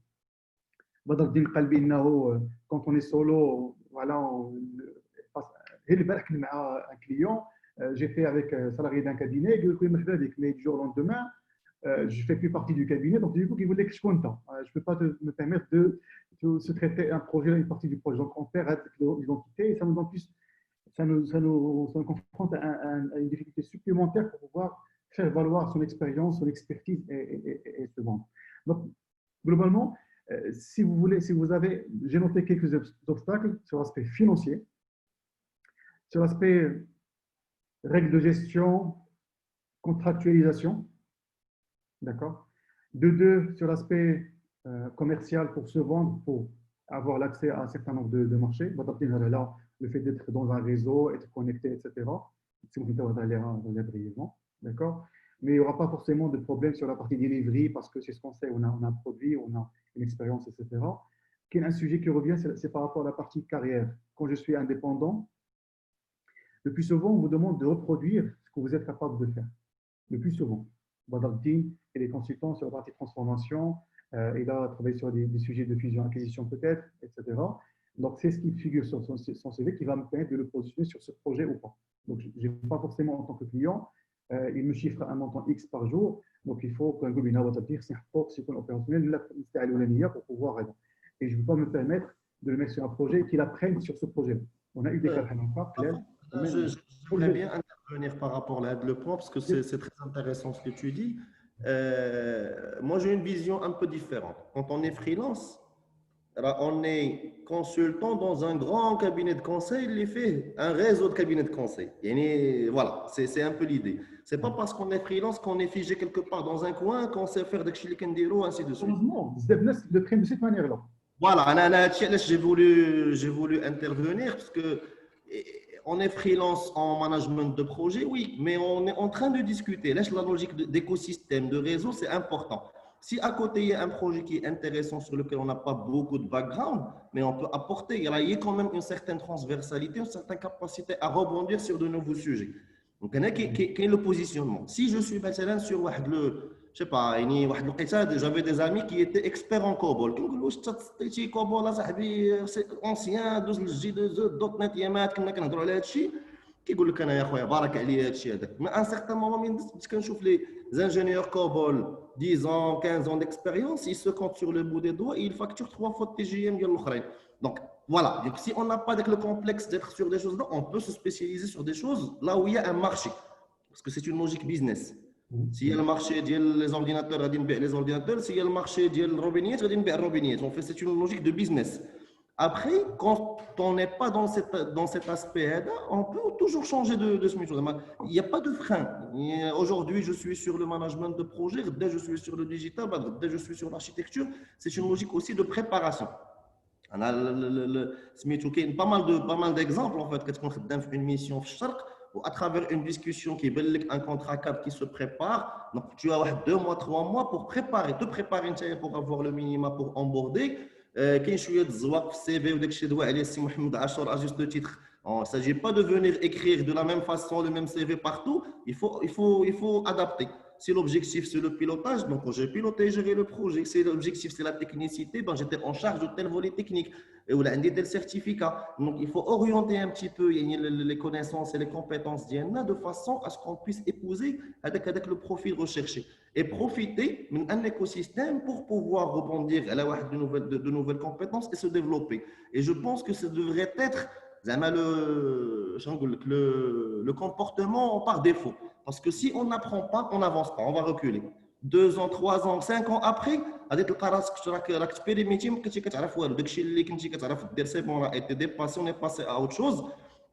Quand on est solo, voilà, un client, j'ai fait avec un salarié d'un cabinet, mais du jour au lendemain, je ne fais plus partie du cabinet, donc du coup, il voulait que je compte. Je ne peux pas me permettre de se traiter un projet, une partie du projet. Donc, on perd l'identité et ça nous, en plus, ça nous confronte à une difficulté supplémentaire pour pouvoir faire valoir son expérience, son expertise et se vendre. Donc, globalement, si vous avez, j'ai noté quelques obstacles sur l'aspect financier, sur l'aspect règles de gestion, contractualisation, d'accord. De deux, sur l'aspect commercial pour se vendre, pour avoir l'accès à un certain nombre de marchés. Là, le fait d'être dans un réseau, être connecté, etc. Brièvement, d'accord. Mais il n'y aura pas forcément de problème sur la partie delivery parce que c'est ce qu'on sait, on a un produit, on a une expérience, etc. Un sujet qui revient, c'est par rapport à la partie carrière. Quand je suis indépendant, le plus souvent, on vous demande de reproduire ce que vous êtes capable de faire. Le plus souvent. Badaldin et les consultants sur la partie transformation, il a travaillé sur des sujets de fusion-acquisition peut-être, etc. Donc, c'est ce qui figure sur son CV qui va me permettre de le positionner sur ce projet ou pas. Donc, je n'ai pas forcément en tant que client, il me chiffre un montant X par jour. Donc, il faut qu'un gouverneur va dire c'est un opérationnel pour pouvoir aider. Et je ne peux pas me permettre de le mettre sur un projet et qu'il apprenne sur ce projet. On a eu des cas clairs. Je voudrais bien intervenir par rapport à le point parce que c'est très intéressant ce que tu dis. Moi, j'ai une vision un peu différente. Quand on est freelance, on est consultant dans un grand cabinet de conseil, il fait un réseau de cabinets de conseil. Et voilà, c'est un peu l'idée. Ce n'est pas parce qu'on est freelance qu'on est figé quelque part dans un coin, qu'on sait faire des chilikendiros, ainsi de suite. Heureusement, le prennent de cette manière-là. Voilà, j'ai voulu intervenir parce que on est freelance en management de projet, oui, mais on est en train de discuter. Là, la logique d'écosystème, de réseau, c'est important. Si à côté, il y a un projet qui est intéressant sur lequel on n'a pas beaucoup de background, mais on peut apporter, il y a quand même une certaine transversalité, une certaine capacité à rebondir sur de nouveaux sujets. Donc, il y a quel est le positionnement. Si je suis مثلا sur je sais pas, j'avais des amis qui étaient experts en COBOL. كنقول له واش تسطيتي COBOL اصاحبي سي اونسيان دوز للجي دوت نت يامات كنا كنهضروا على هذا الشيء كيقول لك انا يا خويا بارك عليا هذا الشيء هذاك مي ان سيغتان مومون من بديت كنشوف لي ingénieurs COBOL 10 ans 15 ans d'expérience ils se comptent sur le bout des doigts et ils facturent 3 fois de TGM ديال الاخرين. Donc voilà, donc, si on n'a pas le complexe d'être sur des choses là, on peut se spécialiser sur des choses là où il y a un marché parce que c'est une logique business. S'il y a le marché des ordinateurs, les ordinateurs. S'il y a le marché des robinets, en fait, c'est une logique de business. Après, quand on n'est pas dans cet aspect-là, on peut toujours changer de ce métier. Il n'y a pas de frein. Aujourd'hui, je suis sur le management de projet, dès je suis sur le digital, dès je suis sur l'architecture. C'est une logique aussi de préparation. On a pas mal d'exemples en fait. Qu'est-ce qu'on fait une mission ou à travers une discussion qui est un contrat cadre qui se prépare. Donc, tu as 2 mois, 3 mois pour te préparer pour avoir le minimum pour onboarder. كاين شويه الزواق في السي في وداك الشيء دوا عليه السي محمد عاشور à juste titre. Il ne s'agit pas de venir écrire de la même façon le même CV partout. Il faut adapter. Si l'objectif c'est le pilotage, donc j'ai piloté, géré le projet. Si l'objectif c'est la technicité, ben j'étais en charge de tel volet technique et on a tel certificat. Donc il faut orienter un petit peu les connaissances et les compétences d'IANA de façon à ce qu'on puisse épouser avec le profil recherché et profiter d'un écosystème pour pouvoir rebondir à la de nouvelles compétences et se développer. Et je pense que ça devrait être le comportement par défaut. Parce que si on n'apprend pas, on n'avance pas, on va reculer. 2 ans, 3 ans, 5 ans après, غادي تلقى راسك راك تبيريميتي ما كنتي كتعرف والو داكشي اللي كنتي كتعرف دير سي بون راه ايتي ديباسي اون باسي ا اوت شوز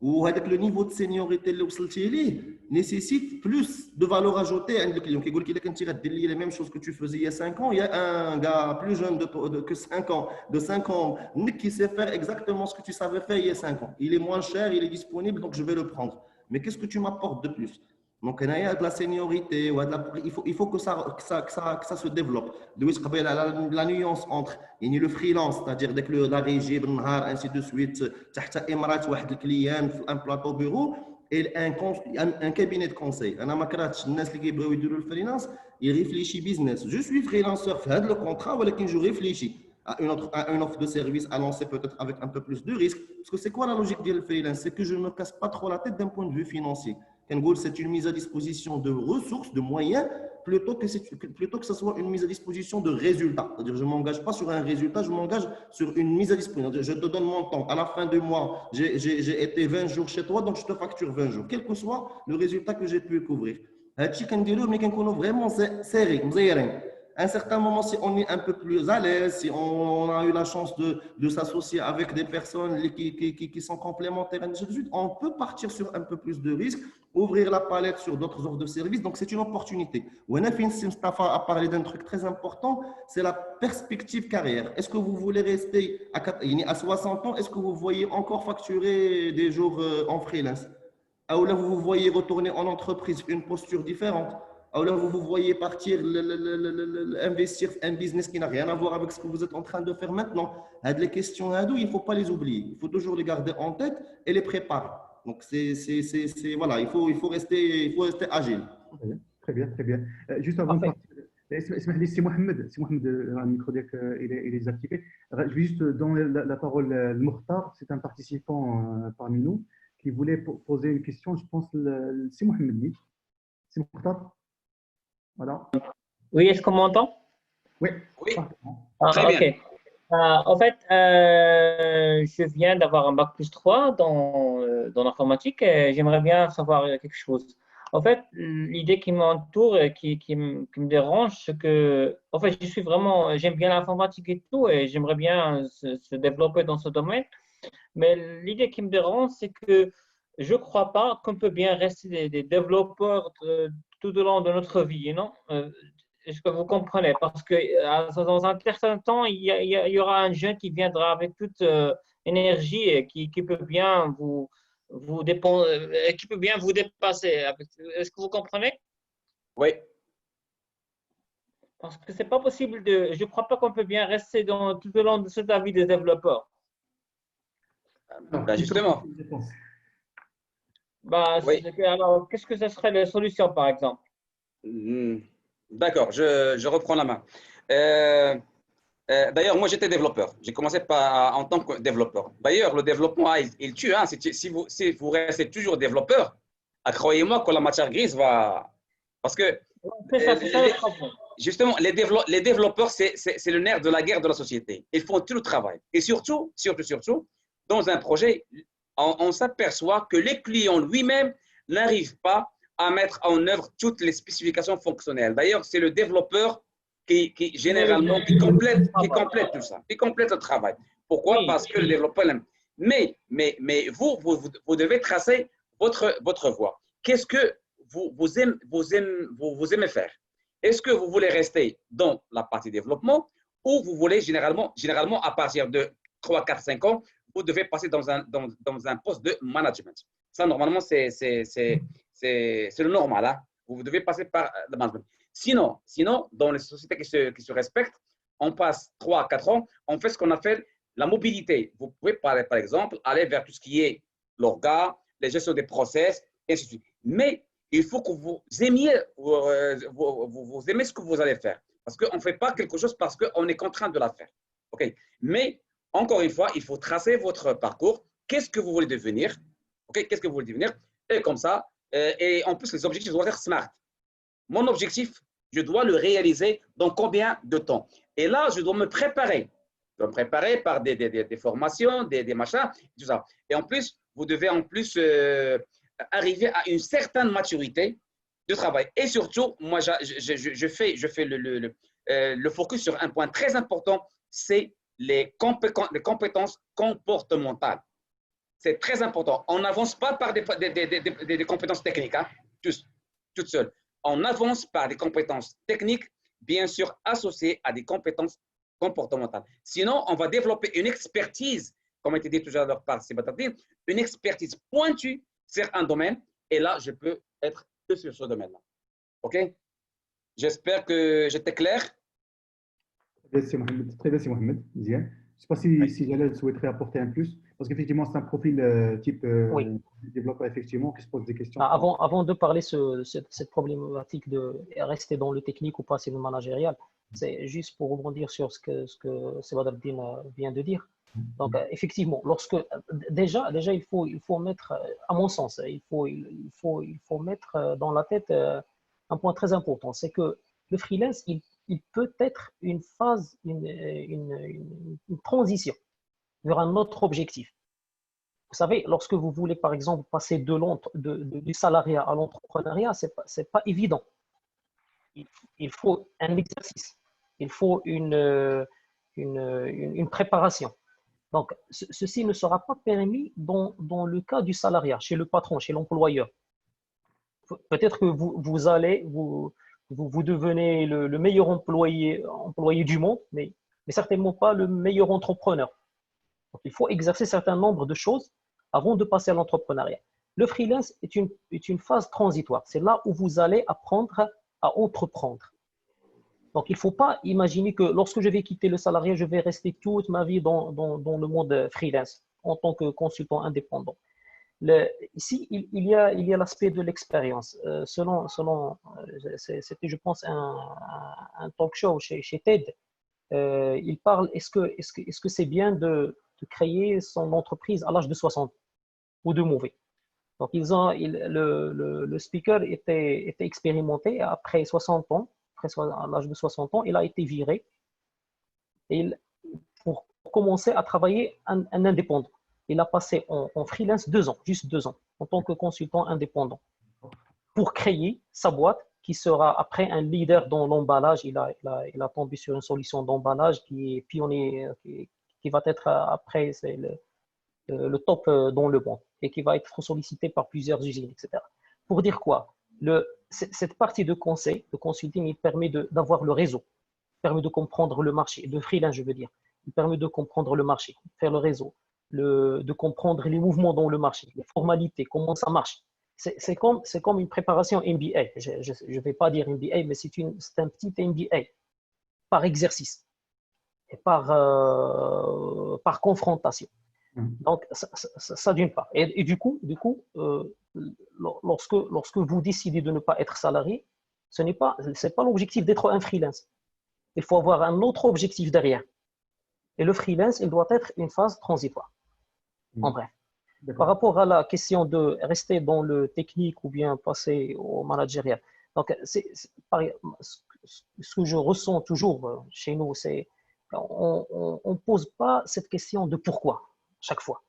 وهذاك لو نيفو دو سينيوريتي اللي وصلتي ليه نيسيسيت بلوس دو فالور اجوتي عند الكليون كيقول لك الا كنتي غدير لي لي ميم شوز كو تو فوزي il y a 5 ans il y a un gars plus jeune que 5 ans de 5 ans qui sait faire exactement ce que tu savais faire il y a 5 ans il est moins cher il est disponible donc je vais le prendre mais qu'est-ce que tu m'apportes de plus. Donc, il y a de la seniorité, il faut que ça se développe. La nuance entre le freelance, c'est-à-dire dès que la régie, ainsi de suite, un client, un plateau bureau, et un cabinet de conseil. Le freelance, il réfléchit business. Je suis freelanceur, fais le contrat, mais je réfléchis à une offre de service à lancer peut-être avec un peu plus de risque. Parce que c'est quoi la logique du freelance? C'est que je ne me casse pas trop la tête d'un point de vue financier. C'est une mise à disposition de ressources, de moyens, plutôt que ce soit une mise à disposition de résultats. C'est-à-dire, je ne m'engage pas sur un résultat, je m'engage sur une mise à disposition. Je te donne mon temps. À la fin du mois, j'ai été 20 jours chez toi, donc je te facture 20 jours, quel que soit le résultat que j'ai pu couvrir. Vraiment serré, à un certain moment, si on est un peu plus à l'aise, si on a eu la chance de s'associer avec des personnes qui sont complémentaires, on peut partir sur un peu plus de risques, ouvrir la palette sur d'autres offres de services. Donc, c'est une opportunité. Mustafa a parlé d'un truc très important, c'est la perspective carrière. Est-ce que vous voulez rester à 60 ans? Est-ce que vous voyez encore facturer des jours en freelance? Ou là, vous vous voyez retourner en entreprise, une posture différente? Ou là, vous vous voyez partir investir un business qui n'a rien à voir avec ce que vous êtes en train de faire maintenant? Les questions, il ne faut pas les oublier. Il faut toujours les garder en tête et les préparer. Donc, voilà, il faut rester agile. Très bien, très bien. Juste avant de partir, c'est Mohamed, le micro il est désactivé. Je vais juste donner la parole à Mokhtar, c'est un participant parmi nous qui voulait poser une question. Je pense c'est Mohamed. C'est Mokhtar. Voilà. Oui, est-ce qu'on m'entend? Oui. Très bien. Okay. En fait, je viens d'avoir un bac plus 3 dans l'informatique et j'aimerais bien savoir quelque chose. En fait, l'idée qui m'entoure et qui me dérange, c'est que, en fait, j'aime bien l'informatique et tout et j'aimerais bien se développer dans ce domaine. Mais l'idée qui me dérange, c'est que je ne crois pas qu'on peut bien rester des développeurs tout au long de notre vie, non? Est-ce que vous comprenez? Parce que dans un certain temps, il y aura un jeune qui viendra avec toute énergie et qui peut bien qui peut bien vous dépasser. Est-ce que vous comprenez? Oui. Parce que c'est pas possible je ne crois pas qu'on peut bien rester tout au long de cette vie des développeurs. Ben justement. Oui. Alors, qu'est-ce que ce serait les solutions, par exemple? D'accord, je reprends la main. D'ailleurs, moi, j'étais développeur. J'ai commencé en tant que développeur. D'ailleurs, le développement, il tue. Hein. Si vous restez toujours développeur, croyez-moi que la matière grise va… Parce que, c'est ça le problème. Justement, les développeurs, c'est le nerf de la guerre de la société. Ils font tout le travail. Et surtout, dans un projet, on s'aperçoit que les clients lui-même n'arrivent pas à mettre en œuvre toutes les spécifications fonctionnelles. D'ailleurs, c'est le développeur qui généralement complète tout ça, qui complète le travail. Pourquoi? Oui, parce que le développeur l'aime. Mais vous devez tracer votre voie. Qu'est-ce que vous aimez faire? Est-ce que vous voulez rester dans la partie développement ou vous voulez généralement à partir de 3, 4, 5 ans, vous devez passer dans un poste de management. Ça, normalement, c'est le normal. Hein? Vous devez passer par le management. Sinon, dans les sociétés qui se respectent, on passe 3 à 4 ans, on fait ce qu'on appelle la mobilité. Vous pouvez, par exemple, aller vers tout ce qui est l'orga, les gestions des process, et ainsi de suite. Mais il faut que vous aimiez ce que vous allez faire. Parce qu'on ne fait pas quelque chose parce qu'on est contraint de la faire. Okay? Mais, encore une fois, il faut tracer votre parcours. Qu'est-ce que vous voulez devenir? Okay? Qu'est-ce que vous voulez devenir? Et comme ça, et en plus, les objectifs doivent être smart. Mon objectif, je dois le réaliser dans combien de temps? Et là, je dois me préparer. Je dois me préparer par des formations, des machins, tout ça. Et en plus, vous devez arriver à une certaine maturité de travail. Et surtout, moi, je fais le focus sur un point très important, c'est les compétences comportementales. C'est très important. On n'avance pas par des compétences techniques, hein, toutes seules. On avance par des compétences techniques, bien sûr associées à des compétences comportementales. Sinon, on va développer une expertise, comme a été dit tout à l'heure par Sébastien, une expertise pointue sur un domaine, et là, je peux être que sur ce domaine-là. OK? J'espère que j'étais clair. Très bien, c'est Mohamed. Je ne sais pas si Jalal souhaiterait apporter un plus, parce qu'effectivement, c'est un profil type développeur, effectivement, qui se pose des questions. Avant de parler de cette problématique de rester dans le technique ou passer le managérial, c'est juste pour rebondir sur ce que Sebadreddine vient de dire. Donc, effectivement, déjà il faut mettre, à mon sens, il faut mettre dans la tête un point très important, c'est que le freelance, il peut être une phase, une transition vers un autre objectif. Vous savez, lorsque vous voulez, par exemple, passer du salariat à l'entrepreneuriat, c'est pas évident. Il faut un exercice, il faut une préparation. Donc, ceci ne sera pas permis dans le cas du salariat, chez le patron, chez l'employeur. Peut-être que vous devenez le meilleur employé du monde, mais certainement pas le meilleur entrepreneur. Donc, il faut exercer un certain nombre de choses avant de passer à l'entrepreneuriat. Le freelance est une phase transitoire. C'est là où vous allez apprendre à entreprendre. Donc, il ne faut pas imaginer que lorsque je vais quitter le salariat, je vais rester toute ma vie dans le monde freelance en tant que consultant indépendant. Ici, il y a l'aspect de l'expérience. C'était, je pense, un talk show chez TED. Il parle, est-ce que c'est bien de créer son entreprise à l'âge de 60 ou de mourir? Donc, le speaker était expérimenté après 60 ans. À l'âge de 60 ans, il a été viré pour commencer à travailler en indépendant. Il a passé en freelance 2 ans, juste 2 ans, en tant que consultant indépendant, pour créer sa boîte qui sera après un leader dans l'emballage. Il a tombé sur une solution d'emballage qui est pionnier, qui va être après le top dans le monde et qui va être sollicité par plusieurs usines, etc. Pour dire quoi? Cette partie de conseil, de consulting, il permet d'avoir le réseau, il permet de comprendre le marché, de freelance, je veux dire. Il permet de comprendre le marché, faire le réseau, de comprendre les mouvements dans le marché, les formalités, comment ça marche. C'est comme une préparation MBA. Je ne vais pas dire MBA, mais c'est un petit MBA par exercice et par confrontation. Donc, ça d'une part. Et du coup lorsque vous décidez de ne pas être salarié, ce n'est pas l'objectif d'être un freelance. Il faut avoir un autre objectif derrière. Et le freelance, il doit être une phase transitoire. En bref. Par rapport à la question de rester dans le technique ou bien passer au managérial. Donc, ce que je ressens toujours chez nous, c'est on ne pose pas cette question de pourquoi chaque fois.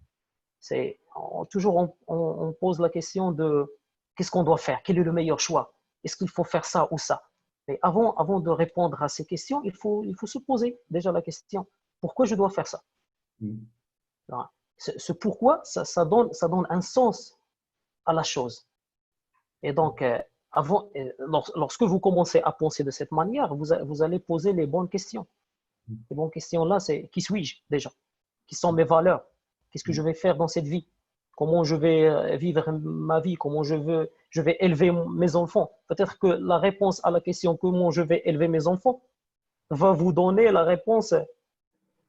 Toujours on pose la question de qu'est-ce qu'on doit faire, quel est le meilleur choix, est-ce qu'il faut faire ça ou ça. Mais avant de répondre à ces questions, il faut se poser déjà la question, pourquoi je dois faire ça? Ce pourquoi, ça donne un sens à la chose. Et donc, lorsque vous commencez à penser de cette manière, vous allez poser les bonnes questions. Les bonnes questions là, c'est qui suis-je déjà? Qui sont mes valeurs? Qu'est-ce que je vais faire dans cette vie? Comment je vais vivre ma vie? Comment je vais élever mes enfants? Peut-être que la réponse à la question comment je vais élever mes enfants va vous donner la réponse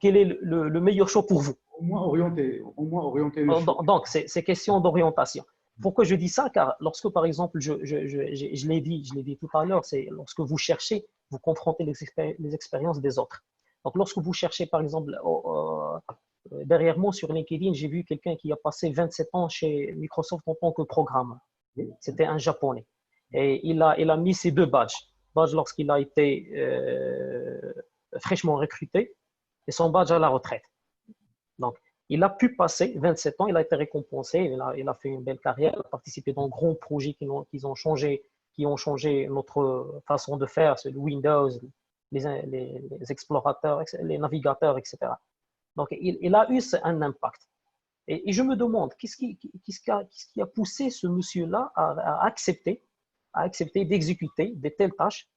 quel est le meilleur choix pour vous. Au moins orienter le choix. Donc, c'est question d'orientation. Pourquoi je dis ça? Car lorsque, par exemple, je l'ai dit tout à l'heure, c'est lorsque vous cherchez, vous confrontez les expériences des autres. Donc, lorsque vous cherchez, par exemple, derrière moi sur LinkedIn, j'ai vu quelqu'un qui a passé 27 ans chez Microsoft en tant que programmeur. C'était un Japonais. Et il a mis ses 2 badges. Badge lorsqu'il a été fraîchement recruté et son badge à la retraite. Donc, il a pu passer 27 ans, il a été récompensé, il a fait une belle carrière, il a participé dans de grands projets qui ont changé notre façon de faire, c'est le Windows, les explorateurs, les navigateurs, etc. Donc, il a eu un impact. Et je me demande, qu'est-ce qui a poussé ce monsieur-là à accepter d'exécuter de telles tâches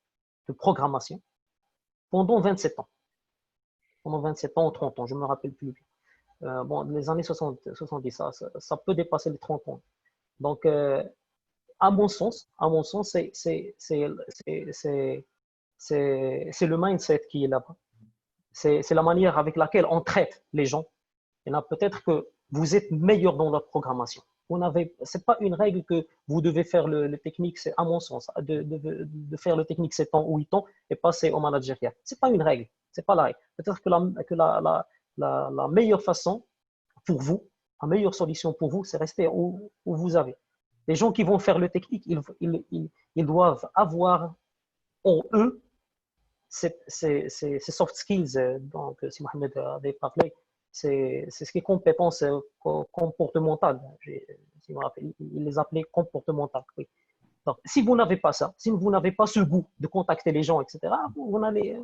de programmation pendant 27 ans. Pendant 27 ans ou 30 ans, je ne me rappelle plus. Les années 70, ça peut dépasser les 30 ans. Donc, à mon sens, c'est le mindset qui est là-bas. C'est la manière avec laquelle on traite les gens. Et là, peut-être que vous êtes meilleur dans la programmation. Ce n'est pas une règle que vous devez faire le technique, c'est à mon sens, de faire le technique 7 ans ou 8 ans et passer au managérial. Ce n'est pas une règle, ce n'est pas la règle. Peut-être que la meilleure façon pour vous, la meilleure solution pour vous, c'est rester où vous avez. Les gens qui vont faire le technique, ils doivent avoir en eux ces soft skills, donc si Mohamed avait parlé, c'est ce qui est compétences comportementales. Je me rappelle, il les appelait comportementales. Oui. Donc, si vous n'avez pas ça, si vous n'avez pas ce goût de contacter les gens, etc., vous n'avez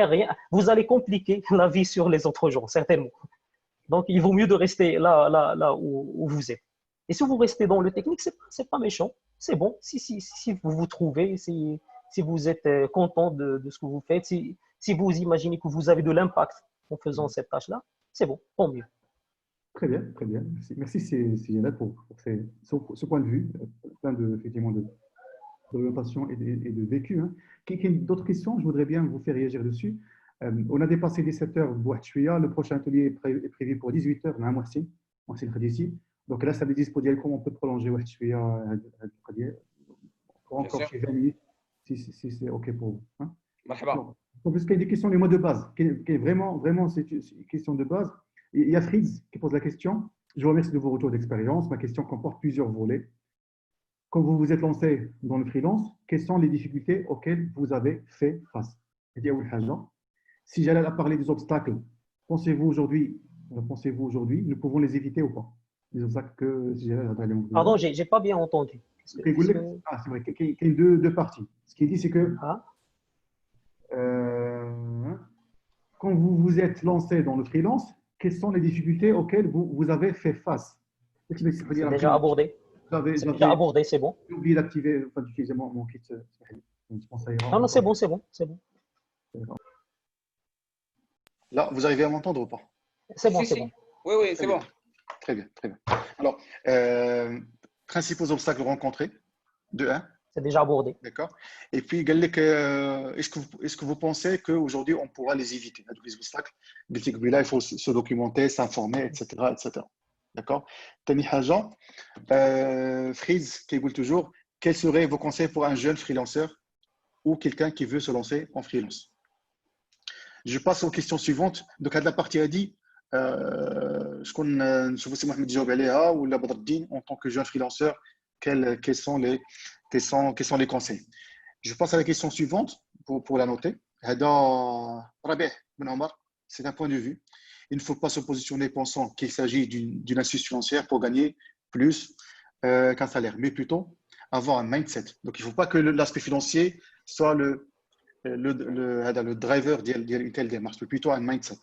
rien. Vous allez compliquer la vie sur les autres gens, certainement. Donc, il vaut mieux de rester là où vous êtes. Et si vous restez dans le technique, c'est pas méchant, c'est bon. Si vous vous trouvez, si vous êtes content de ce que vous faites, si vous imaginez que vous avez de l'impact en faisant cette tâche-là, c'est bon, tant mieux. Très bien, très bien. Merci Zinad pour ce point de vue, plein effectivement d'orientation et de vécu. Hein. D'autres questions? Je voudrais bien vous faire réagir dessus. On a dépassé les 7 heures Bouachouia. Le prochain atelier est prévu pour 18 heures. On s'est d'ici. Donc là, ça veut dire comment on peut prolonger Bouachouia encore chez 20 minutes, si c'est OK pour vous. Hein. Donc, il y a des questions, les mots de base, qui est vraiment c'est une question de base. Il y a Fritz qui pose la question. Je vous remercie de vos retours d'expérience. Ma question comporte plusieurs volets. Quand vous vous êtes lancé dans le freelance, quelles sont les difficultés auxquelles vous avez fait face? Si j'allais parler des obstacles, pensez-vous aujourd'hui, nous pouvons les éviter ou pas? Les obstacles que si j'allais Pardon, je n'ai pas bien entendu. C'est vrai qu'il y a deux parties. Ce qu'il dit, c'est que quand vous vous êtes lancé dans le freelance, quelles sont les difficultés auxquelles vous avez fait face? C'est déjà abordé. C'est déjà abordé, c'est bon. J'ai oublié d'utiliser mon kit. Non, c'est bon, c'est bon. Là, vous arrivez à m'entendre ou pas? C'est bon, c'est bon. Oui, oui, c'est bon. Très bien, très bien. Alors, principaux obstacles rencontrés, de 1. C'est déjà abordé. D'accord. Et puis, est-ce que vous pensez qu'aujourd'hui, on pourra les éviter, les obstacles? Là, il faut se documenter, s'informer, etc., etc. D'accord. Tani Haja, Freeze, qui dit toujours, quels seraient vos conseils pour un jeune freelanceur ou quelqu'un qui veut se lancer en freelance? Je passe aux questions suivantes. Donc, à la partie a dit, je connais Mohamed Diop ou la Badruddin en tant que jeune freelanceur, quels sont les conseils? Je passe à la question suivante pour la noter. C'est un point de vue. Il ne faut pas se positionner pensant qu'il s'agit d'une astuce financière pour gagner plus qu'un salaire, mais plutôt avoir un mindset. Donc, il ne faut pas que l'aspect financier soit le driver d'une telle démarche, mais plutôt un mindset.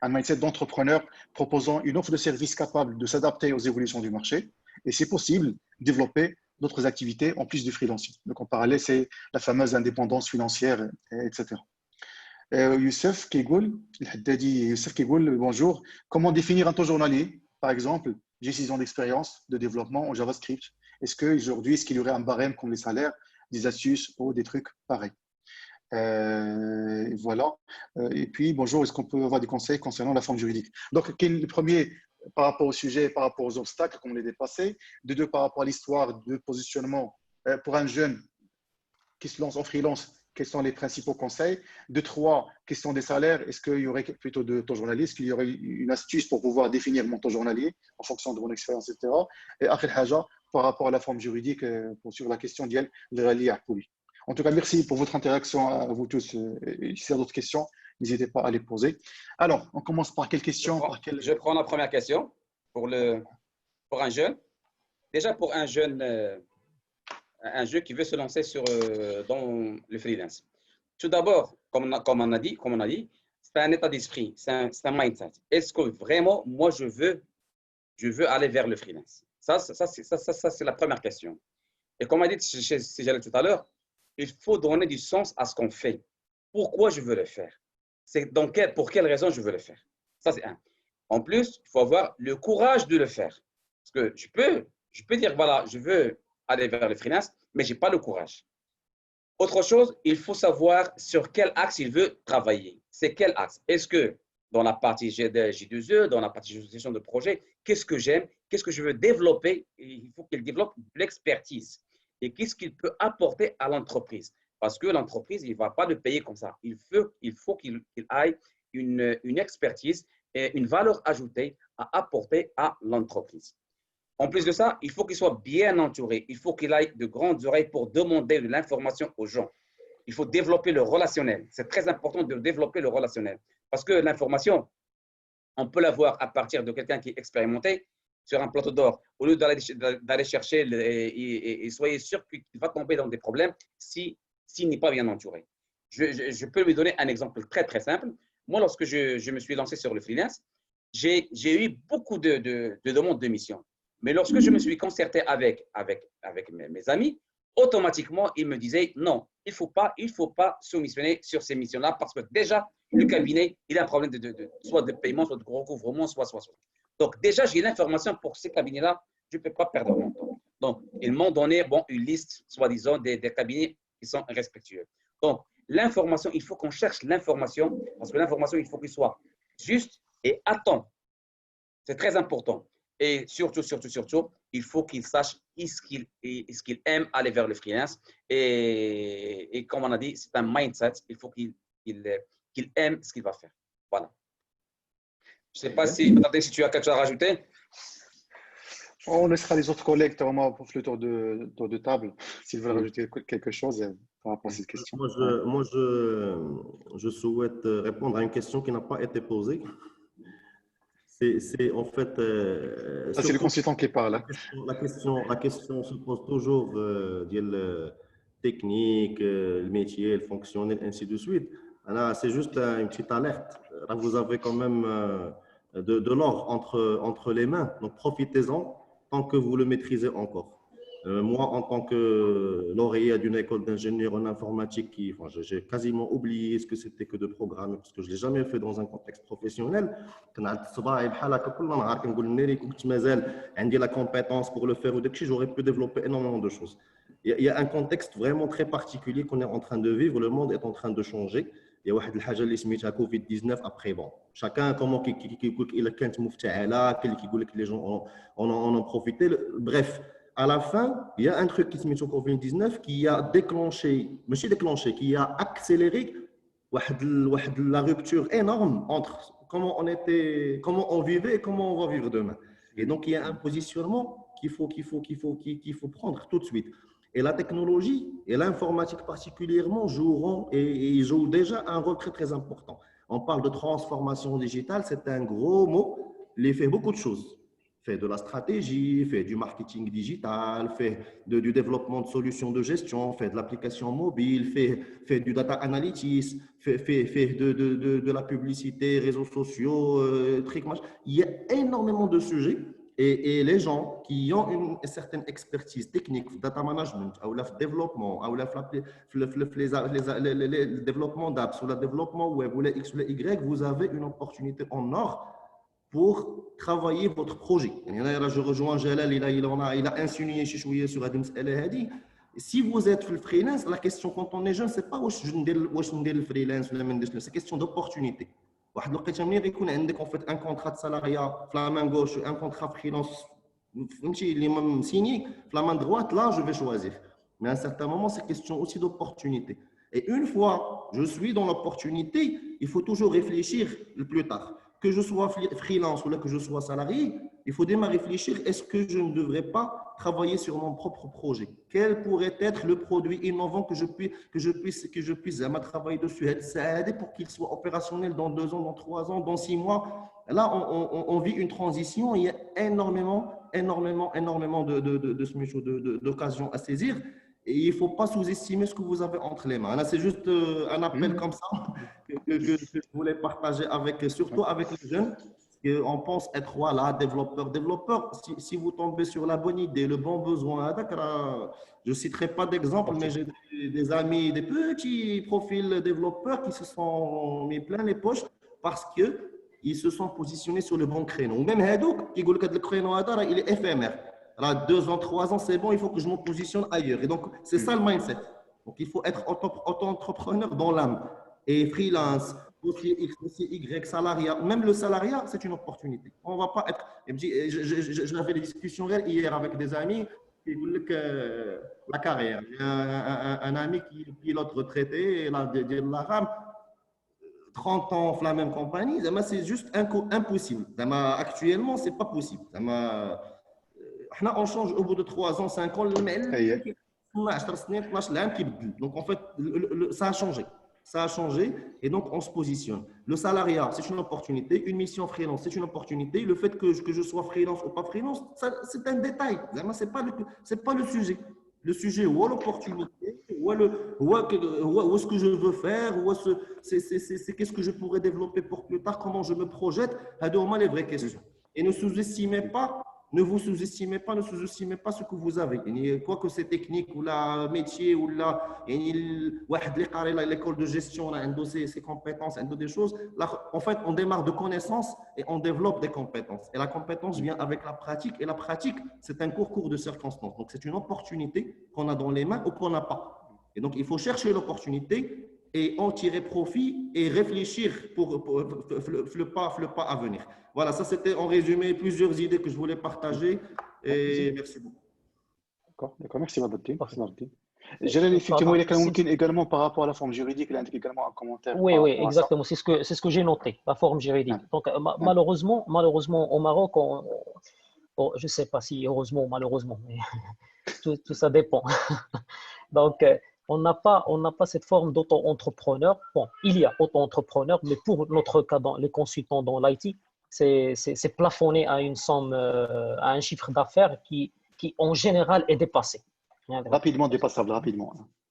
Un mindset d'entrepreneur proposant une offre de service capable de s'adapter aux évolutions du marché. Et c'est possible, développer d'autres activités en plus du freelancing. Donc, en parallèle, c'est la fameuse indépendance financière, etc. Youssef Kegoul, bonjour. Comment définir un taux journalier? Par exemple, j'ai 6 ans d'expérience de développement en JavaScript. Est-ce qu'il y aurait un barème comme les salaires, des astuces ou des trucs pareils? Voilà. Et puis, bonjour, est-ce qu'on peut avoir des conseils concernant la forme juridique? Donc, le premier, par rapport au sujet, par rapport aux obstacles, qu'on les dépassé. De deux, par rapport à l'histoire de positionnement pour un jeune qui se lance en freelance, quels sont les principaux conseils? De trois, question des salaires, est-ce qu'il y aurait plutôt de taux journalier? Est-ce qu'il y aurait une astuce pour pouvoir définir mon taux journalier en fonction de mon expérience, etc. Et après, par rapport à la forme juridique, sur la question d'Yel, le rallye à Pouli. En tout cas, merci pour votre interaction à vous tous. S'il y a d'autres questions, n'hésitez pas à les poser. Alors, on commence par quelle question? Je prends la première question pour un jeune. Déjà, pour un jeune qui veut se lancer dans le freelance. Tout d'abord, comme on a dit, c'est un état d'esprit, c'est un mindset. Est-ce que vraiment, moi, je veux aller vers le freelance? Ça c'est la première question. Et comme a dit Céjal tout à l'heure, il faut donner du sens à ce qu'on fait. Pourquoi je veux le faire? Pour quelle raison je veux le faire? Ça, c'est un. En plus, il faut avoir le courage de le faire. Parce que je peux dire, voilà, je veux aller vers le freelance, mais je n'ai pas le courage. Autre chose, il faut savoir sur quel axe il veut travailler. C'est quel axe? Est-ce que dans la partie J2E, dans la partie gestion de projet, qu'est-ce que j'aime? Qu'est-ce que je veux développer? Il faut qu'il développe de l'expertise. Et qu'est-ce qu'il peut apporter à l'entreprise? Parce que l'entreprise, il ne va pas le payer comme ça. Il faut qu'il ait une expertise et une valeur ajoutée à apporter à l'entreprise. En plus de ça, il faut qu'il soit bien entouré. Il faut qu'il ait de grandes oreilles pour demander de l'information aux gens. Il faut développer le relationnel. C'est très important de développer le relationnel. Parce que l'information, on peut l'avoir à partir de quelqu'un qui est expérimenté sur un plateau d'or. Au lieu d'aller chercher, et soyez sûr qu'il va tomber dans des problèmes s'il n'est pas bien entouré. Je peux lui donner un exemple très, très simple. Moi, lorsque je me suis lancé sur le freelance, j'ai eu beaucoup de demandes de missions. Mais lorsque je me suis concerté avec mes amis, automatiquement, ils me disaient non, il ne faut pas soumissionner sur ces missions-là parce que déjà, le cabinet, il a un problème soit de paiement, soit de recouvrement, soit. Donc, déjà, j'ai l'information pour ces cabinets-là, je ne peux pas perdre mon temps. Donc, ils m'ont donné une liste, soi-disant, des cabinets qui sont respectueux. Donc, l'information, il faut qu'on cherche l'information parce que l'information, il faut qu'il soit juste et à temps. C'est très important. Et surtout, il faut qu'il sache ce qu'il aime aller vers le freelance. Et comme on a dit, c'est un mindset. Il faut qu'il aime ce qu'il va faire. Voilà. Je ne sais pas si tu as quelque chose à rajouter. On laissera les autres collègues pour le tour de table s'ils veulent rajouter quelque chose par rapport à cette question. Moi, je souhaite répondre à une question qui n'a pas été posée. C'est en fait. C'est le consultant qui parle. La question se pose toujours technique, le métier, le fonctionnel, ainsi de suite. C'est juste une petite alerte. Là, vous avez quand même de l'or entre les mains. Donc, profitez-en tant que vous le maîtrisez encore. Moi, en tant que lauréat d'une école d'ingénieur en informatique, j'ai quasiment oublié ce que c'était que de programmer parce que je ne l'ai jamais fait dans un contexte professionnel. La compétence pour le faire, j'aurais pu développer énormément de choses. Il y a un contexte vraiment très particulier qu'on est en train de vivre. Le monde est en train de changer. Il y a واحد الحاجه اللي سميتها Covid-19 après bon chacun comment كيقول لك الا كانت مفتعله كاين اللي كيقول لك les gens en ont profité. Bref, à la fin, il y a un truc qui se met sur Covid-19 qui a déclenché, qui a accéléré la rupture énorme entre comment on vivait et comment on va vivre demain. Et donc, il y a un positionnement qu'il faut prendre tout de suite. Et la technologie et l'informatique particulièrement ils jouent déjà un rôle très, très important. On parle de transformation digitale, c'est un gros mot. Il fait beaucoup de choses. Fait de la stratégie, fait du marketing digital, fait du développement de solutions de gestion, fait de l'application mobile, fait du data analytics, fait de la publicité, réseaux sociaux, Il y a énormément de sujets et les gens qui ont une certaine expertise technique, data management, ou le développement, ou le développement d'apps, ou le développement web, ou le X ou le Y, vous avez une opportunité en or pour travailler votre projet. Je rejoins Jalal, il a insinué sur Adam Salahadi. Si vous êtes freelance, la question quand on est jeune, ce n'est pas où je le freelance, c'est une question d'opportunité. En fait, un contrat de salariat, la main gauche, un contrat freelance, signé, la main droite, là, je vais choisir. Mais à un certain moment, c'est question aussi d'opportunité. Et une fois je suis dans l'opportunité, il faut toujours réfléchir le plus tard. Que je sois freelance ou là que je sois salarié, il faut déjà réfléchir, est-ce que je ne devrais pas travailler sur mon propre projet? Quel pourrait être le produit innovant que je puisse travailler dessus, pour qu'il soit opérationnel dans 2 ans, dans 3 ans, dans 6 mois? Là, on vit une transition, il y a énormément d'occasions à saisir. Et il ne faut pas sous-estimer ce que vous avez entre les mains. Là, c'est juste un appel comme ça que je voulais partager surtout avec les jeunes. On pense être voilà, développeur. Si vous tombez sur la bonne idée, le bon besoin, je ne citerai pas d'exemple, mais j'ai des amis, des petits profils développeurs qui se sont mis plein les poches parce qu'ils se sont positionnés sur le bon créneau. Ou même Hadouk, qui dit que le créneau il est éphémère. Là, 2 ans, 3 ans, c'est bon, il faut que je me positionne ailleurs. Et donc, c'est ça le mindset. Donc, il faut être auto-entrepreneur dans l'âme. Et freelance, aussi X, aussi Y, salariat. Même le salariat, c'est une opportunité. On ne va pas être… J'avais des discussions hier avec des amis qui voulaient que la carrière. J'ai un ami qui est pilote retraité, il a de la rame. 30 ans dans la même compagnie, c'est juste impossible. Actuellement, ce n'est pas possible. On change au bout de 3 ans, 5 ans, donc en fait, ça a changé. Ça a changé et donc on se positionne. Le salariat, c'est une opportunité. Une mission freelance, c'est une opportunité. Le fait que je sois freelance ou pas freelance, c'est un détail. Ce n'est pas le sujet. Le sujet, ou l'opportunité, ou ce que je veux faire, c'est qu'est-ce que je pourrais développer pour plus tard, comment je me projette. C'est les vraies questions. Et ne sous-estimez pas. Ne vous sous-estimez pas, ce que vous avez. Quoi que c'est technique ou la métier ou l'école de gestion, ses compétences, des choses. Là, en fait, on démarre de connaissances et on développe des compétences. Et la compétence vient avec la pratique. Et la pratique, c'est un cours de circonstances. Donc, c'est une opportunité qu'on a dans les mains ou qu'on n'a pas. Et donc, il faut chercher l'opportunité et en tirer profit et réfléchir pour le pas à venir. Voilà, ça c'était en résumé plusieurs idées que je voulais partager et merci beaucoup. D'accord, merci Badruddin. Jalal, effectivement, il y a également par rapport à la forme juridique, il y a également un commentaire. Oui, exactement, c'est ce que j'ai noté, la forme juridique. Donc malheureusement au Maroc, je ne sais pas si heureusement ou malheureusement, mais tout ça dépend. Donc on n'a pas cette forme d'auto-entrepreneur. Bon, il y a auto-entrepreneur, mais pour notre cas, dans les consultants dans l'IT, c'est plafonné à une somme, à un chiffre d'affaires qui en général est dépassé. Rapidement dépassable.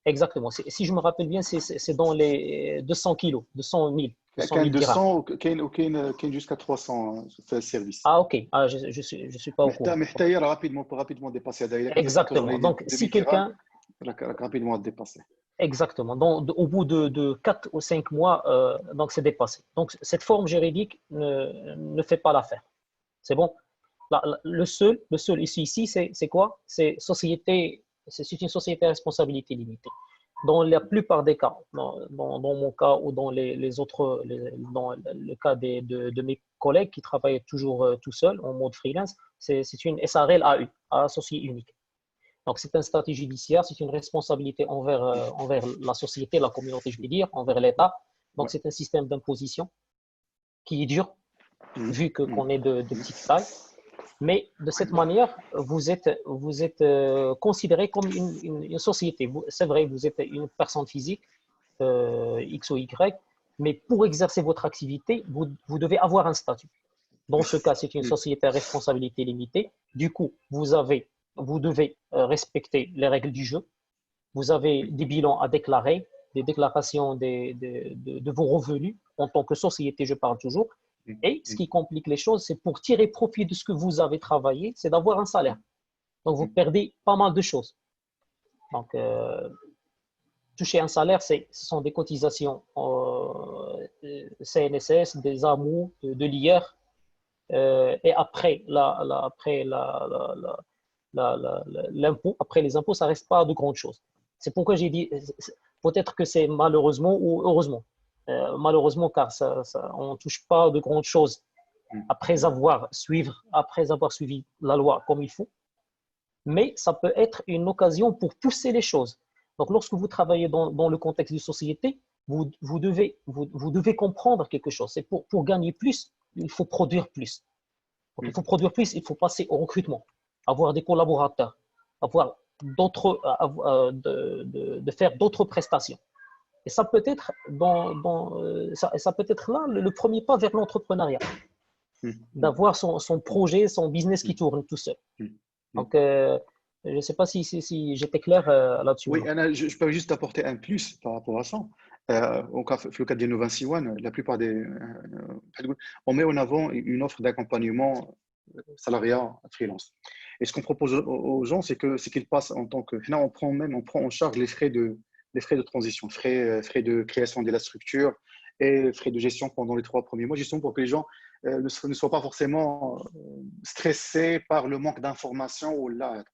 Exactement. Si je me rappelle bien, c'est dans les 200 kilos, 200 000 200 000 dirhams. 200 ou jusqu'à 300 في السيرفيس. Ah, ok. Ah, je suis pas au courant. محتاج rapidement dépasser هذا. Exactement. Donc, si quelqu'un... rapidement dépasser. Exactement. Donc, au bout de 4 ou 5 mois, donc c'est dépassé. Donc, cette forme juridique ne fait pas l'affaire. C'est bon? Le seul ici, c'est quoi? C'est une société à responsabilité limitée. Dans la plupart des cas, dans mon cas ou dans les autres, dans le cas de mes collègues qui travaillent toujours tout seuls en mode freelance, c'est une SARL AU, associé unique. Donc, c'est un statut judiciaire, c'est une responsabilité envers la société, la communauté, je veux dire, envers l'État. Donc, c'est un système d'imposition qui est dur, vu qu'on est de petite taille. Mais de cette manière, vous êtes considéré comme une société. C'est vrai, vous êtes une personne physique, X ou Y, mais pour exercer votre activité, vous devez avoir un statut. Dans ce cas, c'est une société à responsabilité limitée. Du coup, vous devez respecter les règles du jeu. Vous avez des bilans à déclarer, des déclarations de vos revenus en tant que société, je parle toujours. Et ce qui complique les choses, c'est pour tirer profit de ce que vous avez travaillé, c'est d'avoir un salaire. Donc, vous perdez pas mal de choses. Donc, toucher un salaire, ce sont des cotisations CNSS, des AMO, de l'IR. Et après l'impôt, après les impôts, ça reste pas de grandes choses. C'est pourquoi j'ai dit, peut-être que c'est malheureusement ou heureusement. Malheureusement, car on ne touche pas de grandes choses après avoir suivi la loi comme il faut. Mais ça peut être une occasion pour pousser les choses. Donc, lorsque vous travaillez dans le contexte de société, vous devez comprendre quelque chose. C'est pour gagner plus, il faut produire plus. Donc, il faut produire plus, il faut passer au recrutement, avoir des collaborateurs, de faire d'autres prestations. Et ça peut être ça peut être là le premier pas vers l'entrepreneuriat, d'avoir son projet, son business qui tourne tout seul. Donc, je ne sais pas si j'étais clair là-dessus. Oui, je peux juste apporter un plus par rapport à ça. Au cas de Vinci One, la plupart on met en avant une offre d'accompagnement salariat freelance. Et ce qu'on propose aux gens, c'est qu'ils passent en tant que... Là, on prend en charge les frais de transition, frais de création de la structure et frais de gestion pendant les 3 premiers mois, justement pour que les gens ne soient pas forcément stressés par le manque d'informations ou là.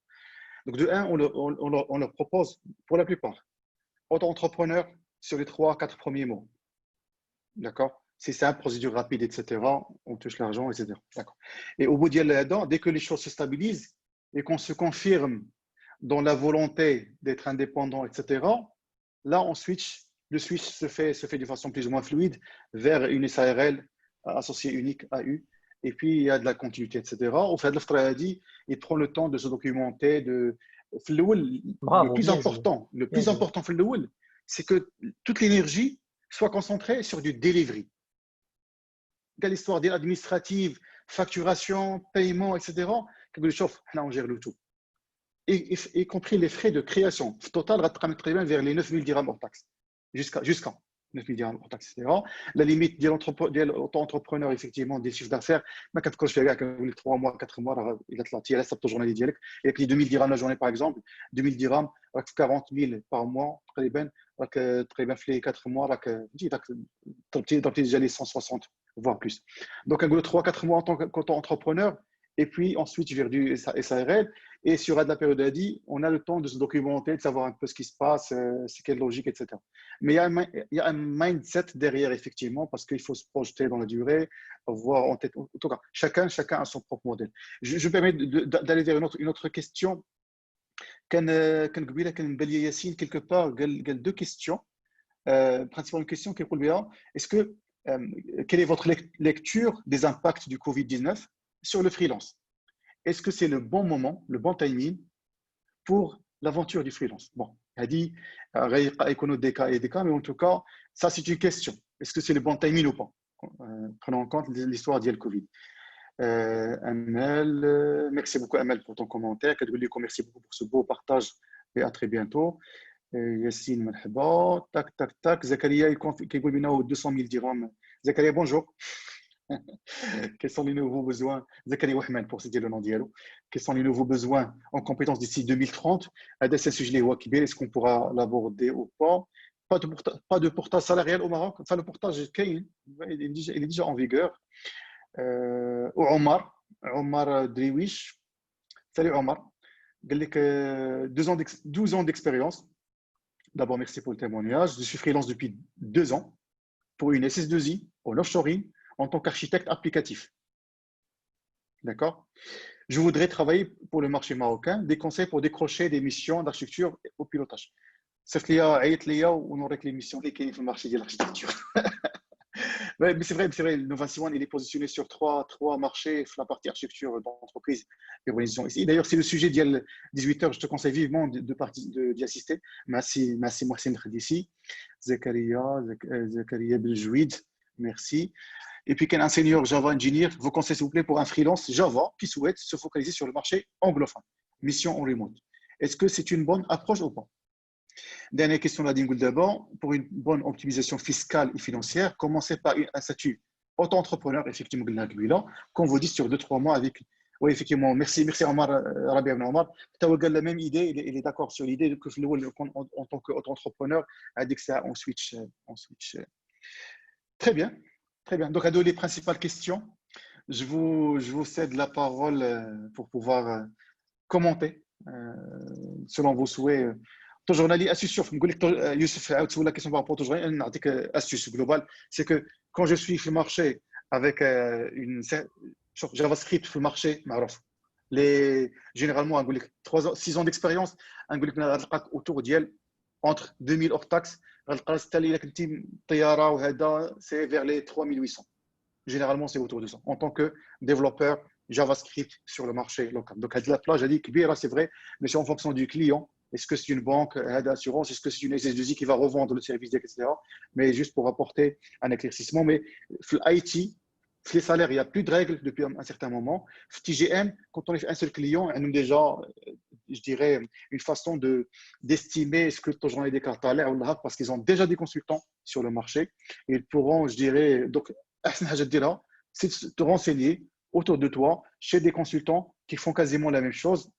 Donc, de un, on leur propose, pour la plupart, auto-entrepreneur sur les 3-4 premiers mois. D'accord? C'est simple, procédure rapide, etc. On touche l'argent, etc. D'accord. Et au bout de là-dedans, dès que les choses se stabilisent et qu'on se confirme dans la volonté d'être indépendant, etc., là, le switch se fait de façon plus ou moins fluide vers une SARL associée unique AU. Et puis, il y a de la continuité, etc. Au fait, il prend le temps de se documenter. Le plus important, c'est que toute l'énergie soit concentrée sur du delivery. L'histoire administrative, facturation, paiement, etc. On gère le tout. Y compris les frais de création. Au total, on va très bien vers les 9 000 dirhams hors taxe. Jusqu'à 9 000 dirhams hors taxe, etc. La limite de l'auto-entrepreneur, effectivement, des chiffres d'affaires, quand je fais 3 mois, 4 mois, il a la journée dialecte. Et puis 2 000 dirhams la journée, par exemple. 2 000 dirhams, 40 000 par mois, très bien fait 4 mois, déjà les 160, voire plus. Donc, 3-4 mois en tant qu'entrepreneur, et puis ensuite vers du SARL. Et sur la période ADI, on a le temps de se documenter, de savoir un peu ce qui se passe, c'est quelle logique, etc. Mais il y a un mindset derrière, effectivement, parce qu'il faut se projeter dans la durée, voir en tête. En tout cas, chacun a son propre modèle. Je me permets d'aller vers une autre question. Quand Yassine, quelque part, il y a 2 questions. Principalement une question qui est bien. Quelle est votre lecture des impacts du Covid-19 sur le freelance? Est-ce que c'est le bon moment, le bon timing pour l'aventure du freelance? Bon, elle dit, des cas, mais en tout cas, ça c'est une question. Est-ce que c'est le bon timing ou pas? Prenons en compte l'histoire d'il Covid. Amel, merci beaucoup Amel pour ton commentaire. Merci beaucoup pour ce beau partage et à très bientôt. Yassine, مرحبا. Tac, tac, tac. Zakaria, qui dit 200 000 dirhams Zakaria, bonjour. Quels sont les nouveaux besoins? Zakaria Wahman, pour citer le nom d'Yalo. Quels sont les nouveaux besoins en compétences d'ici 2030? C'est un sujet est-ce qu'on pourra l'aborder ou pas? Pas de portage salarial au Maroc. Enfin, le portage, il est déjà en vigueur. Omar Driwish. Salut Omar. 12 ans d'expérience. D'abord, merci pour le témoignage. Je suis freelance depuis 2 ans pour une SS2I en offshoring en tant qu'architecte applicatif. D'accord? Je voudrais travailler pour le marché marocain, des conseils pour décrocher des missions d'architecture au pilotage. C'est qu'il y a on aurait que les missions qui sont le marché de l'architecture. Ouais, mais c'est vrai, le Nova C1 il est positionné sur trois marchés, la partie architecture d'entreprise et organisation ici. D'ailleurs, c'est le sujet d'il 18h, je te conseille vivement d'y assister. Merci Mohsen Khadissi, Zakaria Beljouid, merci. Et puis, un senior Java Engineer, vos conseils s'il vous plaît pour un freelance Java qui souhaite se focaliser sur le marché anglophone, mission en remote. Est-ce que c'est une bonne approche ou pas? Dernière question, d'abord, pour une bonne optimisation fiscale et financière, commencez par un statut auto-entrepreneur, effectivement, qu'on vous dit sur 2-3 mois avec. Oui, effectivement, merci Omar, Rabia ibn Omar. Tu as la même idée, il est d'accord sur l'idée que en tant qu'auto-entrepreneur, on switch. Très bien. Donc, à deux les principales questions, je vous cède la parole pour pouvoir commenter selon vos souhaits. Journalier, astuce, Youssef, la question par rapport au journalier, une astuce globale, c'est que quand je suis sur le marché avec sur JavaScript sur le marché, généralement, 6 ans d'expérience, autour d'elle, entre 2000 hors taxes, c'est vers les 3800. Généralement, c'est autour de ça, en tant que développeur JavaScript sur le marché local. Donc, la plage, c'est vrai, mais c'est en fonction du client. Est-ce que c'est une banque d'assurance? Est-ce que c'est une SS2I qui va revendre le service, etc. Mais juste pour apporter un éclaircissement. Mais l'IT, les salaires, il n'y a plus de règles depuis un certain moment. TGM, quand on est un seul client, on a déjà, je dirais, une façon d'estimer ce que ton journée des cartes à l'air parce qu'ils ont déjà des consultants sur le marché. Et ils pourront, je dirais, donc, c'est de te renseigner autour de toi chez des consultants qui font quasiment la même chose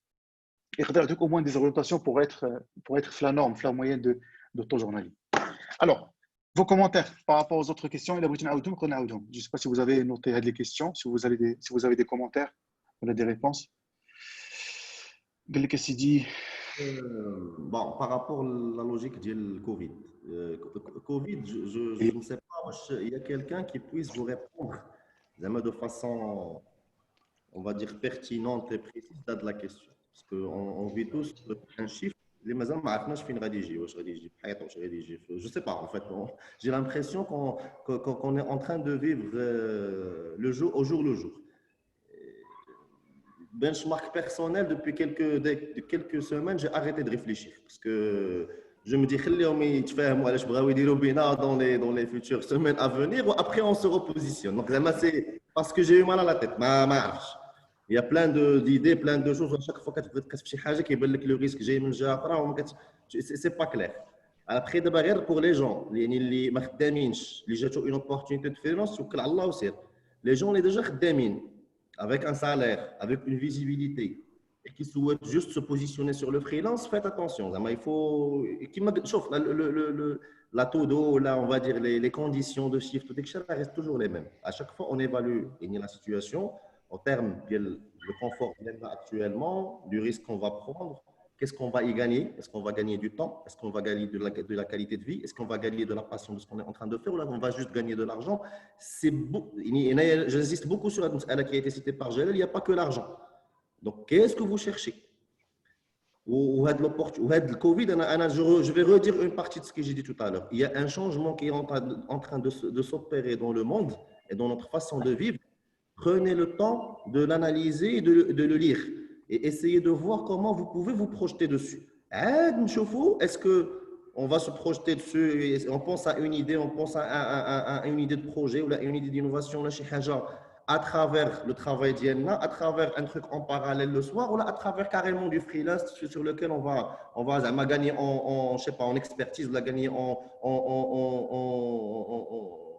et au moins des orientations pour être la norme, la moyenne de ton journalier. Alors, vos commentaires par rapport aux autres questions. Je ne sais pas si vous avez noté les questions, si vous avez des commentaires, des réponses. Qu'est-ce qu'il dit? Bon, par rapport à la logique du Covid. Covid, je ne sais pas, il y a quelqu'un qui puisse vous répondre de façon, on va dire, pertinente et précise de la question. Parce qu'on vit tous un chiffre. Les maisons, je fais une rédiger. Je ne sais pas, en fait. J'ai l'impression qu'on est en train de vivre le jour au jour le jour. Benchmark personnel, depuis quelques semaines, j'ai arrêté de réfléchir. Parce que je me dis, dans les futures semaines à venir, ou après on se repositionne. Donc, c'est parce que j'ai eu mal à la tête. Il y a plein d'idées, plein de choses. À chaque fois que tu veux le risque, c'est pas clair. Après, pour les gens, les ont une opportunité de freelance, les gens, on est déjà avec un salaire, avec une visibilité, et qui souhaitent juste se positionner sur le freelance, faites attention. Il faut, sauf la taux d'eau, là, on va dire les conditions de chiffre, tout ça reste toujours les mêmes. À chaque fois, on évalue la situation en termes de le confort qu'il y a actuellement, du risque qu'on va prendre. Qu'est-ce qu'on va y gagner? Est-ce qu'on va gagner du temps? Est-ce qu'on va gagner de la qualité de vie? Est-ce qu'on va gagner de la passion de ce qu'on est en train de faire? Ou là, on va juste gagner de l'argent? J'insiste beaucoup sur la qui a été citée par Jalal, il n'y a pas que l'argent. Donc, qu'est-ce que vous cherchez? Ou le Covid, je vais redire une partie de ce que j'ai dit tout à l'heure. Il y a un changement qui est en train de s'opérer dans le monde et dans notre façon de vivre. Prenez le temps de l'analyser et de le lire. Et essayez de voir comment vous pouvez vous projeter dessus. Est-ce qu'on va se projeter dessus et on pense à une idée, on pense à une idée de projet ou une idée d'innovation à travers le travail d'Yenna, à travers un truc en parallèle le soir ou là, à travers carrément du freelance sur lequel on va gagner je sais pas, en expertise, on va gagner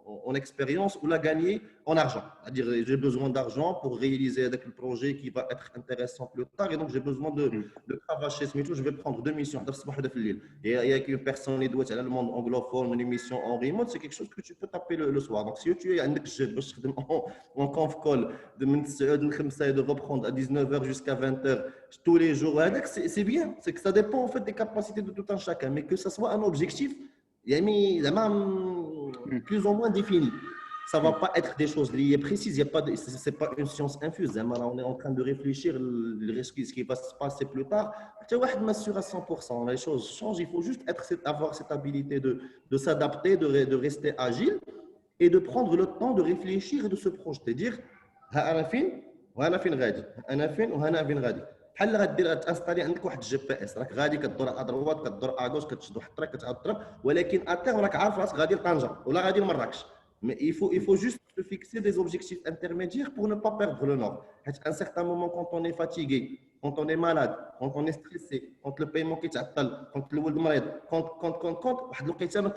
en expérience ou la gagner en argent. C'est-à-dire, j'ai besoin d'argent pour réaliser le projet qui va être intéressant plus tard. Et donc, j'ai besoin de cravacher ce métier. Je vais prendre 2 missions. Et il y a une personne qui doit être dans le monde anglophone, une émission en remote, c'est quelque chose que tu peux taper le soir. Donc, si tu es en conf call de reprendre à 19h jusqu'à 20h tous les jours, c'est bien. C'est que ça dépend en fait des capacités de tout un chacun, mais que ça soit un objectif plus ou moins défini. Ça ne va pas être des choses liées précises. Ce n'est pas une science infuse. On est en train de réfléchir ce qui va se passer plus tard. Tu vois, je sûr à 100%. Les choses changent. Il faut juste avoir cette habilité de s'adapter, de rester agile et de prendre le temps de réfléchir et de se projeter. Dire, أنا فين وأنا فين غادي، أنا فين وأنا فين غادي. بحال غدير تانستالي عندك واحد الجي بي اس، راك غادي كدور ادروات كدور اغوش كتشد واحد الطريق كتعاود الطريق، ولكن اتير راك عارف راسك غادي لطنجه ولا غادي لمراكش. Mais il faut juste se fixer des objectifs intermédiaires pour ne pas perdre le nord. À un certain moment, quand on est fatigué, quand on est malade, quand on est stressé, quand le paiement qui t'attend, quand le wolد مريض, quand واحد الوقيته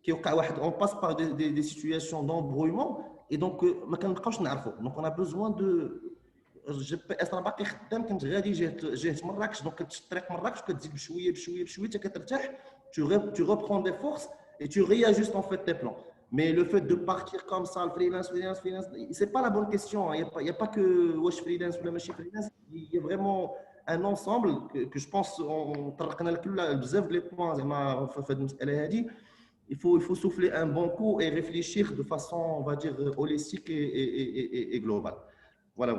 كيوقع واحد on passe par des situations d'embrouillement et donc ما كنبقاوش نعرفوا. Donc on a besoin de جي بي اس راه باقي خدام، كنت غادي جهه مراكش، دونك كتشد الطريق مراكش وكتزيد بشويه بشويه بشويه حتى كترتاح. Tu reprends des forces et tu réajustes en fait tes plans. Mais le fait de partir comme ça, le freelance, c'est pas la bonne question. Il n'y a pas que wesh freelance ou la machine freelance. Il y a vraiment un ensemble que je pense on طرقنا لكل بزاف لي بوين زعما في هذه المساله هذه. Il faut souffler un bon coup et réfléchir de façon, on va dire, holistique et globale. Voilà.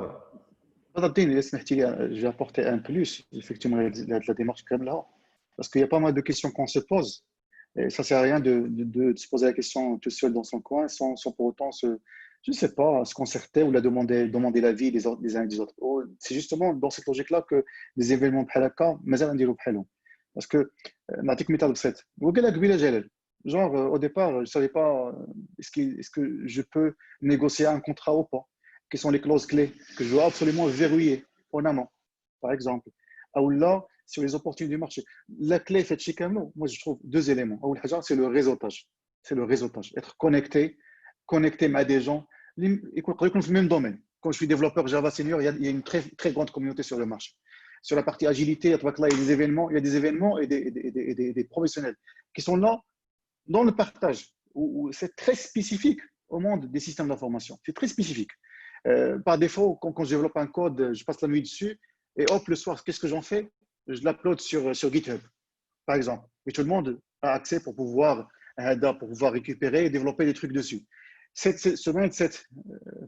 Je vais apporter un plus, effectivement, la démarche comme là, parce qu'il y a pas mal de questions qu'on se pose. Et ça ne sert à rien de se poser la question tout seul dans son coin sans pour autant je ne sais pas, se concerter ou demander l'avis des uns et des autres. C'est justement dans cette logique-là que des événements بحال مازال نديرو بحالهم. Parce que, نعطيك مثال بسيط. وقال لك قبيله جلال. Genre, au départ, je ne savais pas est-ce que je peux négocier un contrat ou pas. Quelles sont les clauses clés que je dois absolument verrouiller en amont, par exemple. Ou là, sur les opportunités du marché. La clé fait chez Camlo, moi je trouve 2 éléments. C'est le réseautage. C'est le réseautage. Être connecté à des gens qui sont dans le même domaine. Quand je suis développeur Java Senior, il y a une très, très grande communauté sur le marché. Sur la partie agilité, il y a des événements et des professionnels qui sont là dans le partage. Où c'est très spécifique au monde des systèmes d'information. C'est très spécifique. Par défaut, quand je développe un code, je passe la nuit dessus et hop, le soir, qu'est-ce que j'en fais? Je l'upload sur GitHub, par exemple. Et tout le monde a accès pour pouvoir récupérer et développer des trucs dessus. Ce mindset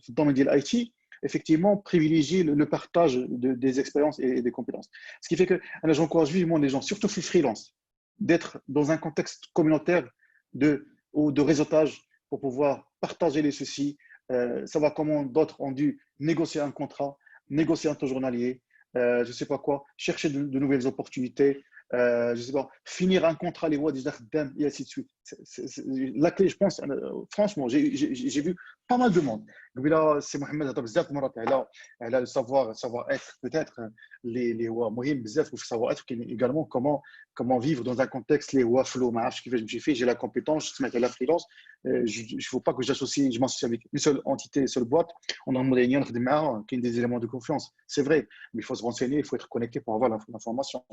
dans le deal IT, effectivement, privilégie le partage des expériences et des compétences. Ce qui fait que j'encourage vivement les gens, surtout les freelance, d'être dans un contexte communautaire ou de réseautage pour pouvoir partager les soucis, savoir comment d'autres ont dû négocier un contrat, négocier un taux journalier, je ne sais pas quoi, chercher de nouvelles opportunités, je sais pas, finir un contrat, les voies des jardins, et ainsi de suite. La clé, je pense, franchement, j'ai vu pas mal de monde. Là, c'est Mohamed elle a le savoir-être, peut-être, les moyens, il faut savoir-être également comment vivre dans un contexte, les flow, j'ai la compétence, je mets la freelance, il ne faut pas que je m'associe avec une seule entité, une seule boîte, on a un modèle qui a des éléments de confiance, c'est vrai, mais il faut se renseigner, il faut être connecté pour avoir l'information.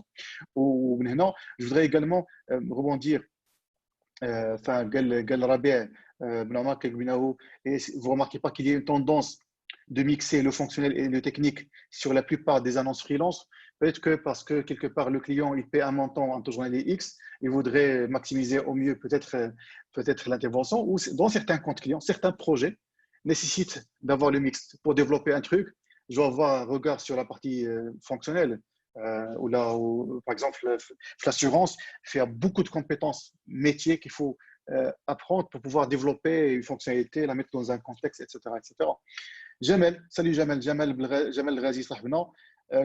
Maintenant, je voudrais également rebondir. قال ربيع بن عمر كيقبناو et vous remarquez pas qu'il y a une tendance de mixer le fonctionnel et le technique sur la plupart des annonces freelance. Peut-être que parce que quelque part le client il paie un montant, un taux journalier X, il voudrait maximiser au mieux peut-être l'intervention, ou dans certains comptes clients, certains projets nécessitent d'avoir le mix. Pour développer un truc, je dois avoir un regard sur la partie fonctionnelle. Par exemple, l'assurance fait beaucoup de compétences métiers qu'il faut apprendre pour pouvoir développer une fonctionnalité, la mettre dans un contexte, etc. Jamel, salut Jamel Razi Sahbna,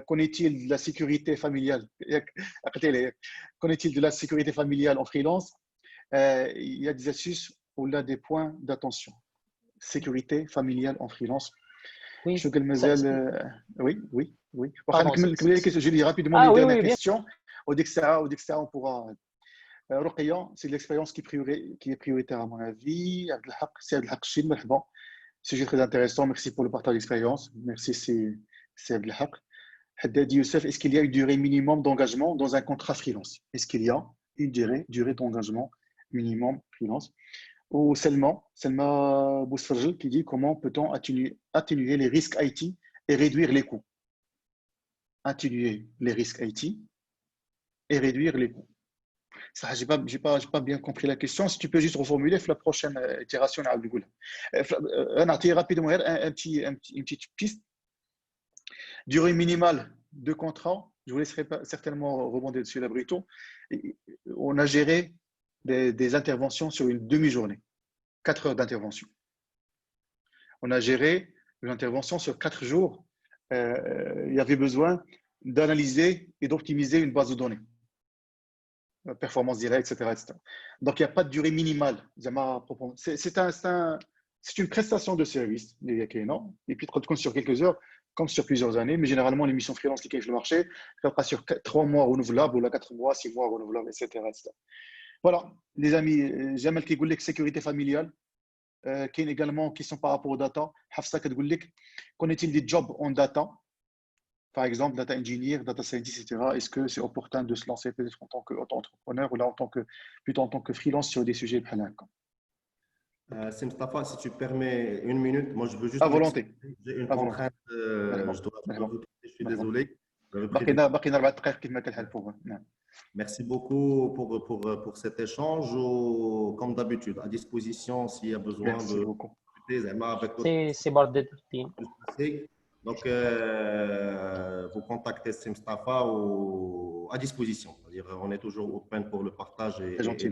qu'en-est-il de la sécurité familiale? Qu'en est-il de la sécurité familiale en freelance? Il y a des astuces ou là des points d'attention. Sécurité familiale en freelance. Oui. Oui. Pardon, je lis rapidement la question. Au Dexia, on pourra. Rokhaya, c'est l'expérience qui est prioritaire à mon avis. Abdelhak, c'est Abdelhak Chine, merhaba. Sujet très intéressant. Merci pour le partage d'expérience. Merci, c'est Abdelhak. Haddad Youssef, est-ce qu'il y a une durée minimum d'engagement dans un contrat freelance? Est-ce qu'il y a une durée d'engagement minimum freelance? Ou Selma Bousfarjel qui dit comment peut-on atténuer les risques IT et réduire les coûts? Atténuer les risques IT et réduire les coûts. Ça, j'ai pas bien compris la question. Si tu peux juste reformuler pour la prochaine itération. On a rapidement une petite piste. Durée minimale de contrat. Je vous laisserai certainement rebondir dessus, la Brito. On a géré des interventions sur une demi-journée, 4 heures d'intervention. On a géré une intervention sur 4 jours. Il y avait besoin d'analyser et d'optimiser une base de données. Performance directe, etc. Donc, il n'y a pas de durée minimale. C'est une prestation de service, et puis sur quelques heures, comme sur plusieurs années, mais généralement, les missions freelance qui cachent le marché, ça sera sur 3 mois renouvelables, ou là 4 mois, 6 mois renouvelables, etc. Voilà, les amis, Jamal qui dit sécurité familiale, qui est également question par rapport aux data. Hafsa qui dit qu'en-est-il des jobs en data? Par exemple, data engineer, data scientist, etc. Est-ce que c'est opportun de se lancer peut-être en tant qu'entrepreneur ou là plutôt en tant que freelance sur des sujets bhal haka? Mustafa, si tu permets une minute, moi je veux juste. À volonté. J'ai une contrainte, je suis désolé. Merci beaucoup pour cet échange. Comme d'habitude, à disposition s'il y a besoin. Merci de beaucoup. C'est Bardet. Donc, vous contactez Mustafa à disposition. C'est-à-dire, on est toujours open pour le partage et l'échange,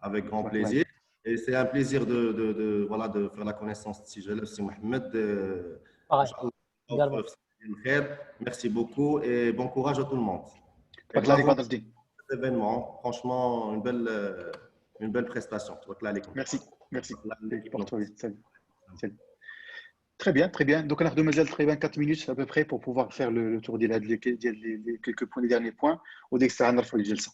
avec grand plaisir. Et c'est un plaisir de faire la connaissance de Sijalef, Si Mohamed. Merci beaucoup et bon courage à tout le monde. Et bravo pour cet événement. Franchement, une belle prestation. Merci. Porte-toi bien. Salut. Très bien. Donc, on a demoiselle 24 minutes à peu près pour pouvoir faire le tour des quelques points, les derniers points. Au dexter, on a fait le gelsa.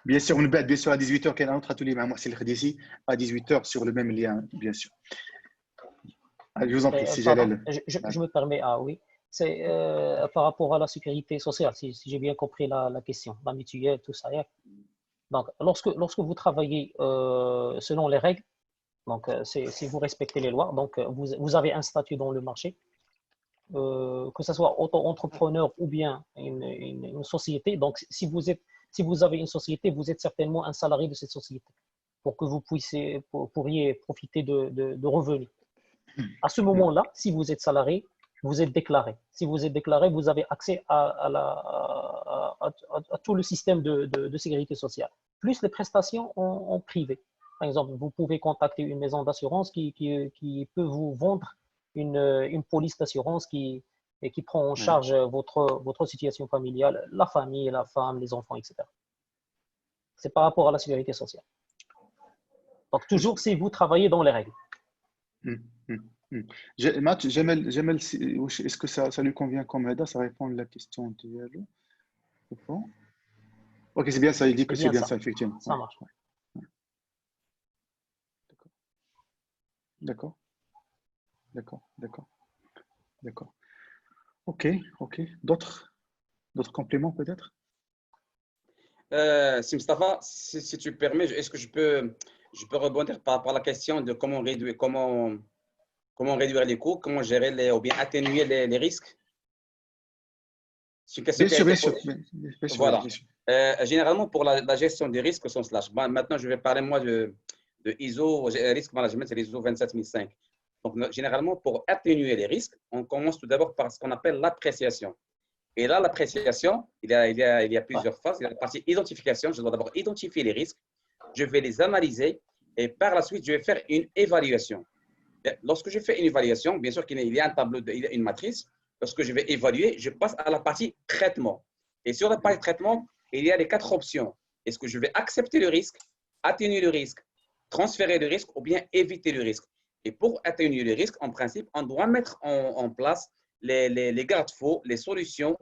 Bien sûr, on va bien sûr à 18h, qu'il y a un autre atelier, mais moi, c'est le Khadissi, à 18h sur le même lien, bien sûr. Je vous en prie, si Jalal. Je me permets, oui. C'est par rapport à la sécurité sociale, si j'ai bien compris la question, la mutuelle, tout ça. Donc, lorsque vous travaillez selon les règles, donc si vous respectez les lois, donc vous avez un statut dans le marché, que ce soit auto-entrepreneur ou bien une société. Donc, si vous avez une société, vous êtes certainement un salarié de cette société pour que vous pourriez profiter de revenus. À ce moment-là, si vous êtes salarié, vous êtes déclaré. Si vous êtes déclaré, vous avez accès à tout le système de sécurité sociale, plus les prestations en privé. Par exemple, vous pouvez contacter une maison d'assurance qui peut vous vendre une police d'assurance qui prend en charge votre situation familiale, la famille, la femme, les enfants, etc. C'est par rapport à la sécurité sociale. Donc, toujours si vous travaillez dans les règles. Jamel, est-ce que ça lui convient comme aide? Ça répond à la question de Ok, c'est bien ça, il dit que c'est bien ça, effectivement. Ça marche. D'accord. Ok. D'autres compléments peut-être? Si Mustafa, si tu permets, est-ce que je peux rebondir par rapport à la question de comment réduire les coûts, comment gérer ou bien atténuer les risques? Bien sûr. Voilà. Généralement, pour la gestion des risques au sens large. Maintenant, je vais parler moi de ISO, Risk Management, c'est l'ISO 27005. Donc, généralement, pour atténuer les risques, on commence tout d'abord par ce qu'on appelle l'appréciation. Et là, l'appréciation, il y a plusieurs phases. Il y a la partie identification. Je dois d'abord identifier les risques. Je vais les analyser et par la suite, je vais faire une évaluation. Lorsque je fais une évaluation, bien sûr qu'il y a un tableau, il y a une matrice. Lorsque je vais évaluer, je passe à la partie traitement. Et sur la partie traitement, il y a les 4 options. Est-ce que je vais accepter le risque, atténuer le risque, transférer le risque ou bien éviter le risque? Et pour atténuer le risque, en principe, on doit mettre en place les garde-fous, les solutions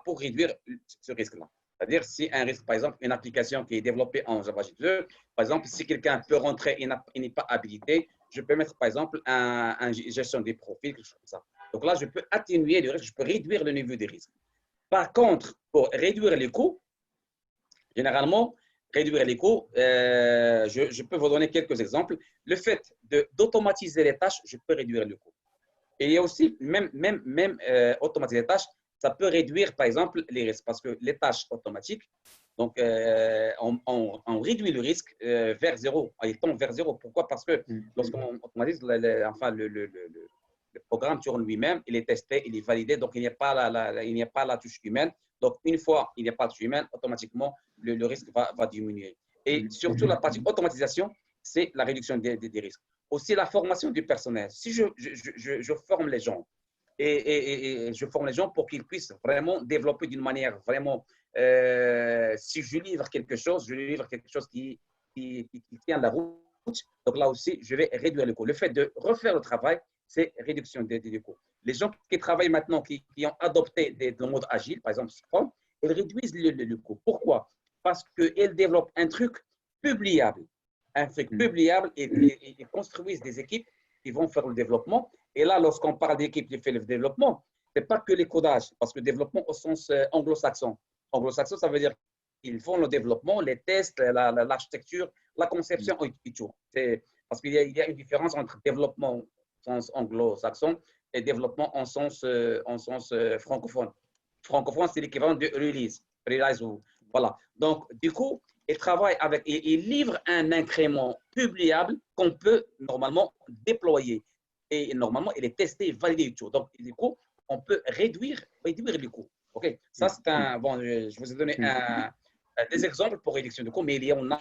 pour réduire ce risque-là. C'est-à-dire, si un risque, par exemple, une application qui est développée en Java J2, par exemple, si quelqu'un peut rentrer et n'est pas habilité, je peux mettre, par exemple, un gestion des profils, quelque chose comme ça. Donc là, je peux atténuer le risque, je peux réduire le niveau des risques. Par contre, pour réduire les coûts, généralement, réduire les coûts, je peux vous donner quelques exemples. Le fait d'automatiser les tâches, je peux réduire le coût. Et il y a aussi, même automatiser les tâches, ça peut réduire, par exemple, les risques. Parce que les tâches automatiques, donc, on réduit le risque vers zéro. Il tombe vers zéro. Pourquoi? Parce que lorsqu'on automatise, le programme tourne lui-même, il est testé, il est validé, donc il n'y a pas la touche humaine. Donc, une fois il n'y a pas de touche humaine, automatiquement, le risque va diminuer. Et surtout, la partie automatisation, c'est la réduction des risques. Aussi, la formation du personnel. Si je forme les gens, et je forme les gens pour qu'ils puissent vraiment développer d'une manière vraiment… si je livre quelque chose qui tient la route. Donc là aussi, je vais réduire le coût. Le fait de refaire le travail, c'est réduction des coûts. Les gens qui travaillent maintenant, qui ont adopté le mode agile, par exemple Scrum, ils réduisent le coût. Pourquoi? Parce qu'ils développent un truc publiable. Un truc publiable et ils construisent des équipes qui vont faire le développement. Et là, lorsqu'on parle d'équipe qui fait le développement, ce n'est pas que les codages, parce que le développement au sens anglo-saxon. Anglo-saxon, ça veut dire qu'ils font le développement, les tests, l'architecture, la conception et tout. Parce qu'il y a une différence entre développement en sens anglo-saxon et développement en sens francophone. Francophone, c'est l'équivalent de release. Voilà. Donc, du coup, ils travaillent avec, ils livrent un incrément publiable qu'on peut normalement déployer. Et normalement, il est testé, validé et tout. Donc, du coup, on peut réduire les coûts. OK, ça c'est un… Bon, je vous ai donné des exemples pour réduction de coûts, mais il y en a.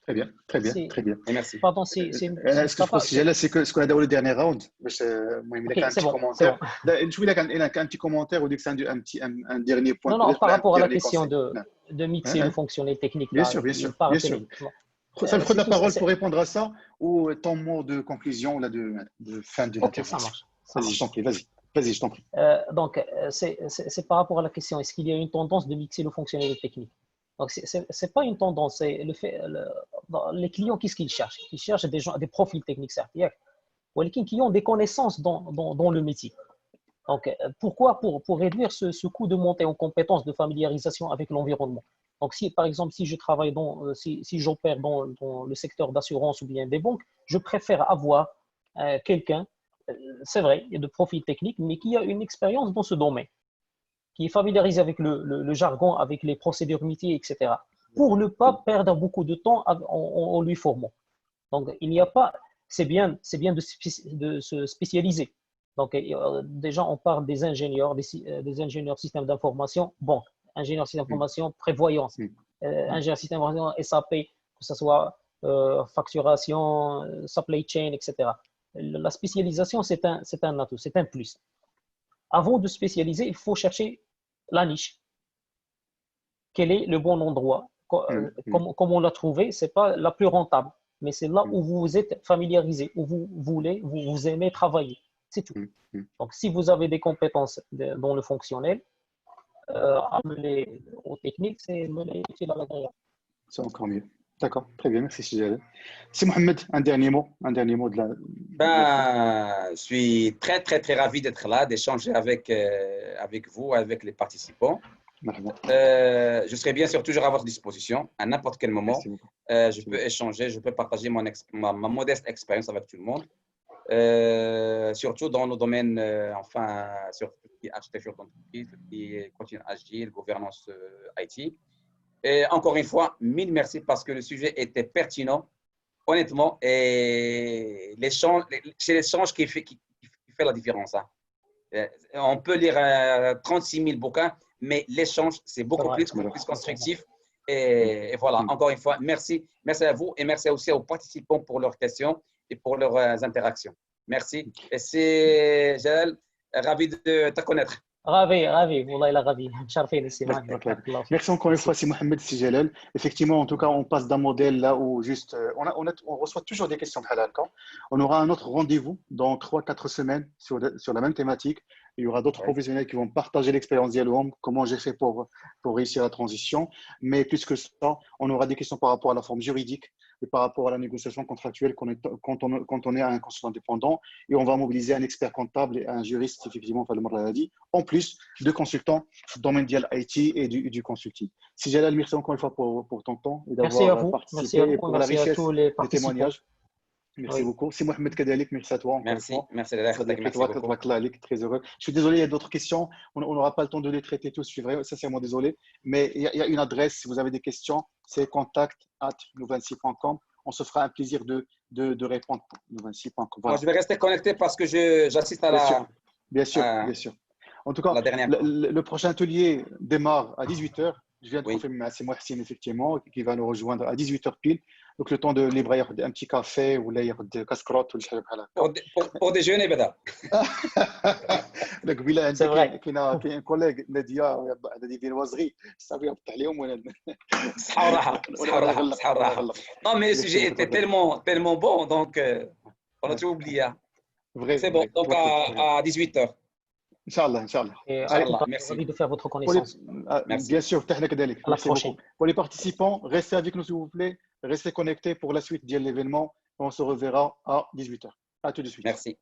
Très bien, très bien, très bien. Et merci. Pardon, ce que je considère, c'est que ce qu'on a dans le dernier round, c'est bon. Je voulais un petit commentaire ou un dernier point. Non, par rapport à la question de mixer le fonctionnel technique. Bien sûr. Ça me prend la parole pour répondre à ça ou ton mot de conclusion, là, de fin de l'intervention. Ça marche. Vas-y, je t'en prie, vas-y, je t'en prie. Donc, c'est par rapport à la question, est-ce qu'il y a une tendance de mixer le fonctionnel et le technique? Donc, ce n'est pas une tendance, c'est le fait, les clients, qu'est-ce qu'ils cherchent? Ils cherchent des profils techniques, certes, mais qui ont des connaissances dans le métier. Donc, pourquoi? Pour réduire ce coût de montée en compétences, de familiarisation avec l'environnement. Donc, par exemple, si je travaille si j'opère dans le secteur d'assurance ou bien des banques, je préfère avoir quelqu'un, c'est vrai, il y a de profils techniques, mais qui a une expérience dans ce domaine, qui est familiarisé avec le jargon, avec les procédures métiers, etc., pour ne pas perdre beaucoup de temps en lui formant. Donc, il n'y a pas… C'est bien de se spécialiser. Donc, déjà, on parle des ingénieurs systèmes d'information, bon, ingénieur système d'information, prévoyance, ingénieur système d'information, SAP, que ce soit facturation, supply chain, etc. La spécialisation, c'est un atout, c'est un plus. Avant de spécialiser, il faut chercher la niche. Quel est le bon endroit? Comme on l'a trouvé, ce n'est pas la plus rentable, mais c'est là où vous êtes familiarisé, où vous aimez travailler. C'est tout. Donc, si vous avez des compétences dans le fonctionnel, amener aux techniques, c'est utile à l'agréable. C'est encore mieux. D'accord, très bien, merci Sijal. C'est Mohamed, un dernier mot de la… Je suis très, très, très ravi d'être là, d'échanger avec vous, avec les participants. Je serai bien sûr toujours à votre disposition, à n'importe quel moment. Je peux échanger, je peux partager ma modeste expérience avec tout le monde. Surtout dans nos domaines, sur tout ce qui est architecture d'entreprise, tout ce qui est coaching agile, gouvernance IT. Et encore une fois, mille merci parce que le sujet était pertinent, honnêtement, et c'est l'échange qui fait la différence. Hein. On peut lire 36 000 bouquins, mais l'échange, c'est beaucoup plus constructif. Et voilà, encore une fois, merci à vous et merci aussi aux participants pour leurs questions et pour leurs interactions. Merci. Et c'est Jalal, ravi de te connaître. Ravi, والله إلا ravi. Merci encore une fois, c'est Mohamed Sijalal. Effectivement, en tout cas, on passe d'un modèle là où juste, on reçoit toujours des questions de Halal. On aura un autre rendez-vous dans 3-4 semaines sur la même thématique. Il y aura d'autres professionnels qui vont partager l'expérience d'Yalom, comment j'ai fait pour réussir la transition. Mais plus que ça, on aura des questions par rapport à la forme juridique et par rapport à la négociation contractuelle quand on est un consultant indépendant. Et on va mobiliser un expert comptable et un juriste, effectivement, Falmar l'a dit, en plus de consultants dans le domaine IT et du consulting. Si Jalal, merci encore une fois pour ton temps et d'avoir participé et pour la richesse des témoignages. Merci beaucoup. C'est Mohamed Kadalik, merci à toi. Merci, merci beaucoup. Très heureux. Je suis désolé, il y a d'autres questions. On n'aura pas le temps de les traiter tous, je suis vraiment sincèrement désolé. Mais il y a une adresse, si vous avez des questions, c'est contact@nou26.com. On se fera un plaisir de répondre. Nou26.com. Voilà. Moi, je vais rester connecté parce que j'assiste à Bien sûr. En tout cas, le prochain atelier démarre à 18h. Je viens de confirmer, c'est Mohsin, effectivement, qui va nous rejoindre à 18h pile. Donc, le temps de livrer un petit café ou de casse-crotte ou pour déjeuner, Beda. Donc, il y a un collègue, Nadia, des viennoiseries. Ça vient de Non, mais le sujet était tellement bon, donc on a tout oublié. C'est bon, donc à 18h. Inch'Allah. Merci de faire votre connaissance. Bien sûr, merci beaucoup. Pour les participants, restez avec nous s'il vous plaît. Restez connectés pour la suite de l'événement. On se reverra à 18h. À tout de suite. Merci.